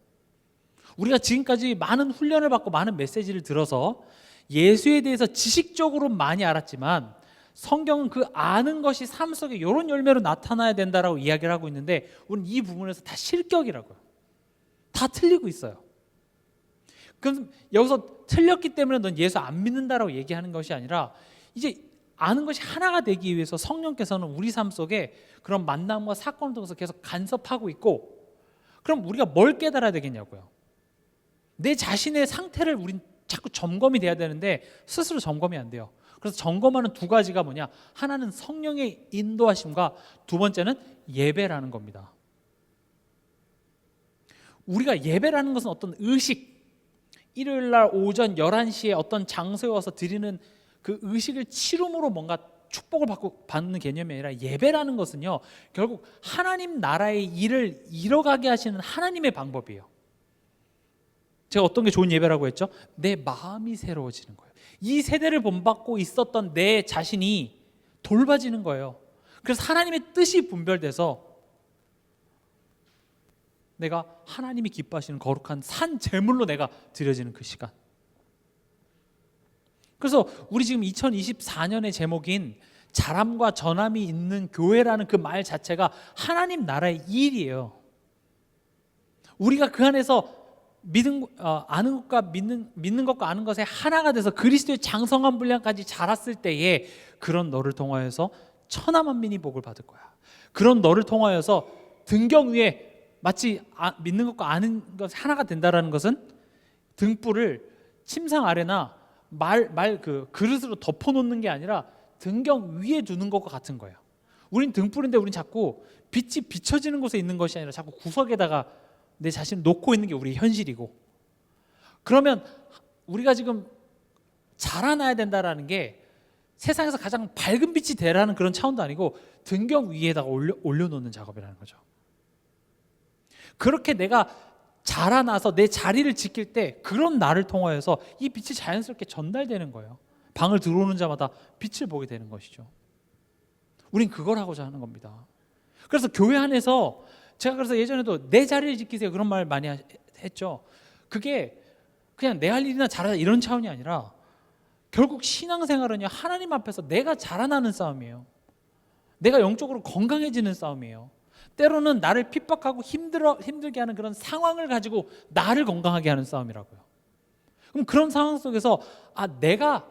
우리가 지금까지 많은 훈련을 받고 많은 메시지를 들어서 예수에 대해서 지식적으로 많이 알았지만 성경은 그 아는 것이 삶 속에 이런 열매로 나타나야 된다라고 이야기를 하고 있는데, 우리는 이 부분에서 다 실격이라고요. 다 틀리고 있어요. 그럼 여기서 틀렸기 때문에 넌 예수 안 믿는다라고 얘기하는 것이 아니라, 이제 아는 것이 하나가 되기 위해서 성령께서는 우리 삶 속에 그런 만남과 사건을 통해서 계속 간섭하고 있고, 그럼 우리가 뭘 깨달아야 되겠냐고요. 내 자신의 상태를 우린 자꾸 점검이 돼야 되는데 스스로 점검이 안 돼요. 그래서 점검하는 두 가지가 뭐냐? 하나는 성령의 인도하심과 두 번째는 예배라는 겁니다. 우리가 예배라는 것은 어떤 의식, 일요일날 오전 11시에 어떤 장소에 와서 드리는 그 의식을 치름으로 뭔가 축복을 받는 개념이 아니라, 예배라는 것은요 결국 하나님 나라의 일을 이뤄가게 하시는 하나님의 방법이에요. 제가 어떤 게 좋은 예배라고 했죠? 내 마음이 새로워지는 거예요. 이 세대를 본받고 있었던 내 자신이 돌봐지는 거예요. 그래서 하나님의 뜻이 분별돼서 내가 하나님이 기뻐하시는 거룩한 산 제물로 내가 드려지는 그 시간. 그래서 우리 지금 2024년의 제목인 자람과 전함이 있는 교회라는 그 말 자체가 하나님 나라의 일이에요. 우리가 그 안에서 아는 것과 믿는 것과 아는 것에 하나가 돼서 그리스도의 장성한 분량까지 자랐을 때에, 그런 너를 통하여서 천하만민이 복을 받을 거야. 그런 너를 통하여서 등경 위에 마치 믿는 것과 아는 것이 하나가 된다라는 것은 등불을 침상 아래나 그 그릇으로 덮어놓는 게 아니라 등경 위에 두는 것과 같은 거예요. 우린 등불인데 우린 자꾸 빛이 비춰지는 곳에 있는 것이 아니라 자꾸 구석에다가 내 자신을 놓고 있는 게 우리의 현실이고, 그러면 우리가 지금 자라나야 된다라는 게 세상에서 가장 밝은 빛이 되라는 그런 차원도 아니고 등경 위에다가 올려놓는 작업이라는 거죠. 그렇게 내가 자라나서 내 자리를 지킬 때 그런 나를 통하여서 이 빛이 자연스럽게 전달되는 거예요. 방을 들어오는 자마다 빛을 보게 되는 것이죠. 우린 그걸 하고자 하는 겁니다. 그래서 교회 안에서 제가 그래서 예전에도 내 자리를 지키세요 그런 말 많이 했죠. 그게 그냥 내 할 일이나 잘하자 이런 차원이 아니라 결국 신앙생활은요 하나님 앞에서 내가 자라나는 싸움이에요. 내가 영적으로 건강해지는 싸움이에요. 때로는 나를 핍박하고 힘들게 하는 그런 상황을 가지고 나를 건강하게 하는 싸움이라고요. 그럼 그런 상황 속에서 내가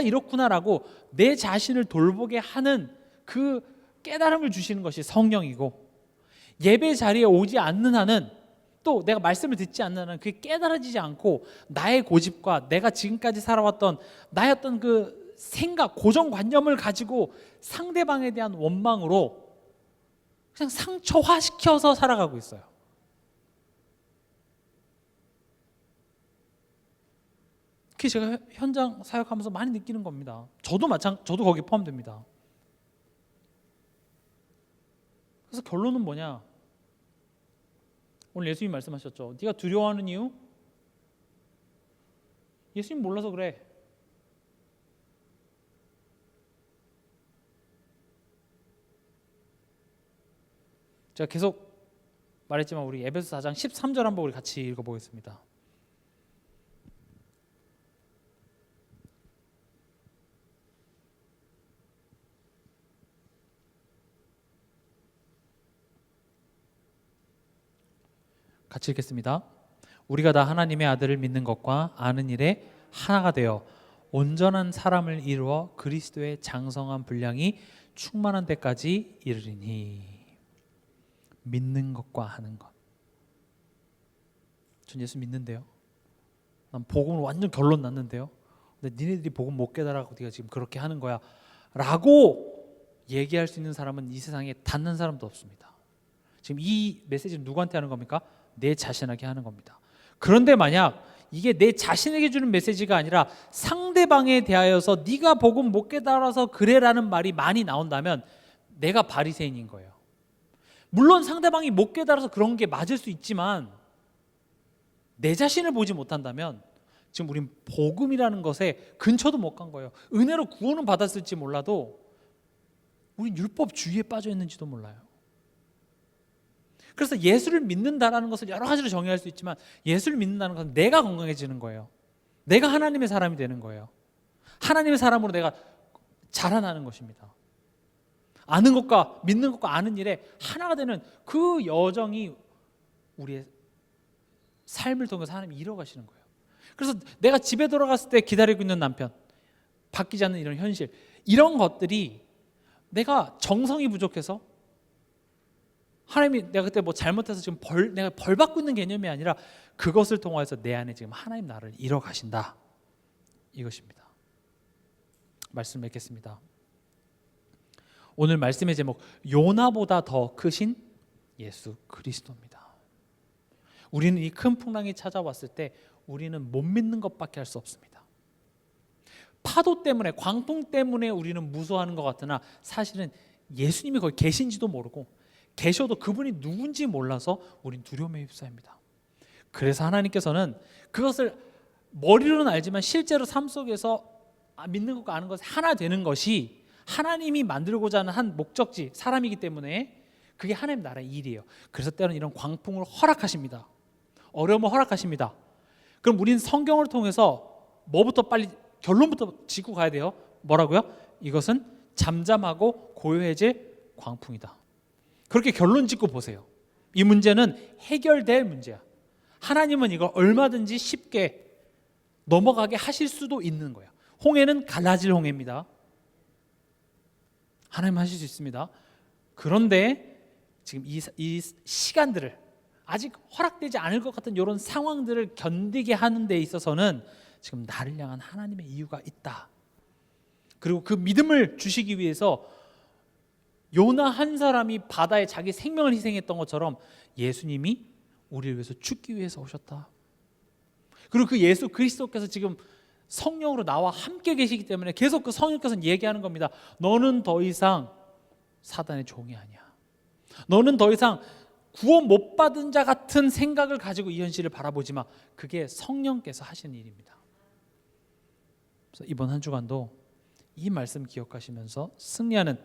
이렇구나라고 내 자신을 돌보게 하는 그 깨달음을 주시는 것이 성령이고, 예배 자리에 오지 않는 한은, 또 내가 말씀을 듣지 않는 한은 그게 깨달아지지 않고 나의 고집과 내가 지금까지 살아왔던 나의 어떤 그 생각, 고정관념을 가지고 상대방에 대한 원망으로 그냥 상처화시켜서 살아가고 있어요. 그게 제가 현장 사역하면서 많이 느끼는 겁니다. 저도 거기에 포함됩니다. 그래서 결론은 뭐냐? 오늘 예수님 말씀하셨죠. 네가 두려워하는 이유? 예수님 몰라서 그래. 제가 계속 말했지만 우리 에베소 4장 13절 한번 우리 같이 읽어보겠습니다. 같이 읽겠습니다. 우리가 다 하나님의 아들을 믿는 것과 아는 일에 하나가 되어 온전한 사람을 이루어 그리스도의 장성한 분량이 충만한 데까지 이르리니. 믿는 것과 하는 것. 전 예수 믿는데요. 난 복음을 완전 결론 났는데요. 근데 니네들이 복음 못 깨달아서 네가 지금 그렇게 하는 거야 라고 얘기할 수 있는 사람은 이 세상에 단 한 사람도 없습니다. 지금 이 메시지는 누구한테 하는 겁니까? 내 자신에게 하는 겁니다. 그런데 만약 이게 내 자신에게 주는 메시지가 아니라 상대방에 대하여서 네가 복음 못 깨달아서 그래라는 말이 많이 나온다면 내가 바리새인인 거예요. 물론 상대방이 못 깨달아서 그런 게 맞을 수 있지만 내 자신을 보지 못한다면 지금 우린 복음이라는 것에 근처도 못 간 거예요. 은혜로 구원은 받았을지 몰라도 우린 율법주의에 빠져 있는지도 몰라요. 그래서 예수를 믿는다라는 것을 여러 가지로 정의할 수 있지만 예수를 믿는다는 것은 내가 건강해지는 거예요. 내가 하나님의 사람이 되는 거예요. 하나님의 사람으로 내가 자라나는 것입니다. 아는 것과 믿는 것과 아는 일에 하나가 되는 그 여정이 우리의 삶을 통해서 하나님이 이뤄가시는 거예요. 그래서 내가 집에 돌아갔을 때 기다리고 있는 남편, 바뀌지 않는 이런 현실, 이런 것들이 내가 정성이 부족해서 하나님이 내가 그때 뭐 잘못해서 지금 내가 벌 받고 있는 개념이 아니라 그것을 통해서 내 안에 지금 하나님 나라를 이뤄 가신다. 이것입니다. 말씀 맺겠습니다. 오늘 말씀의 제목, 요나보다 더 크신 예수 그리스도입니다. 우리는 이 큰 풍랑이 찾아왔을 때 우리는 못 믿는 것밖에 할 수 없습니다. 파도 때문에, 광풍 때문에 우리는 무서워하는 것 같으나 사실은 예수님이 거기 계신지도 모르고 계셔도 그분이 누군지 몰라서 우린 두려움에 휩싸입니다. 그래서 하나님께서는 그것을 머리로는 알지만 실제로 삶 속에서 믿는 것과 아는 것이 하나 되는 것이 하나님이 만들고자 하는 한 목적지, 사람이기 때문에 그게 하나님 나라의 일이에요. 그래서 때로는 이런 광풍을 허락하십니다. 어려움을 허락하십니다. 그럼 우리는 성경을 통해서 뭐부터 빨리 결론부터 짚고 가야 돼요. 뭐라고요? 이것은 잠잠하고 고요해질 광풍이다. 그렇게 결론 짓고 보세요. 이 문제는 해결될 문제야. 하나님은 이걸 얼마든지 쉽게 넘어가게 하실 수도 있는 거야. 홍해는 갈라질 홍해입니다. 하나님 하실 수 있습니다. 그런데 지금 이 시간들을 아직 허락되지 않을 것 같은 이런 상황들을 견디게 하는 데 있어서는 지금 나를 향한 하나님의 이유가 있다. 그리고 그 믿음을 주시기 위해서 요나 한 사람이 바다에 자기 생명을 희생했던 것처럼 예수님이 우리를 위해서 죽기 위해서 오셨다. 그리고 그 예수 그리스도께서 지금 성령으로 나와 함께 계시기 때문에 계속 그 성령께서는 얘기하는 겁니다. 너는 더 이상 사단의 종이 아니야. 너는 더 이상 구원 못 받은 자 같은 생각을 가지고 이 현실을 바라보지 마. 그게 성령께서 하시는 일입니다. 그래서 이번 한 주간도 이 말씀 기억하시면서 승리하는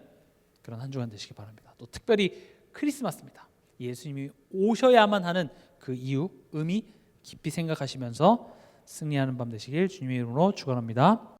그런 한 주간 되시기 바랍니다. 또 특별히 크리스마스입니다. 예수님이 오셔야만 하는 그 이유, 의미 깊이 생각하시면서 승리하는 밤 되시길 주님의 이름으로 축원합니다.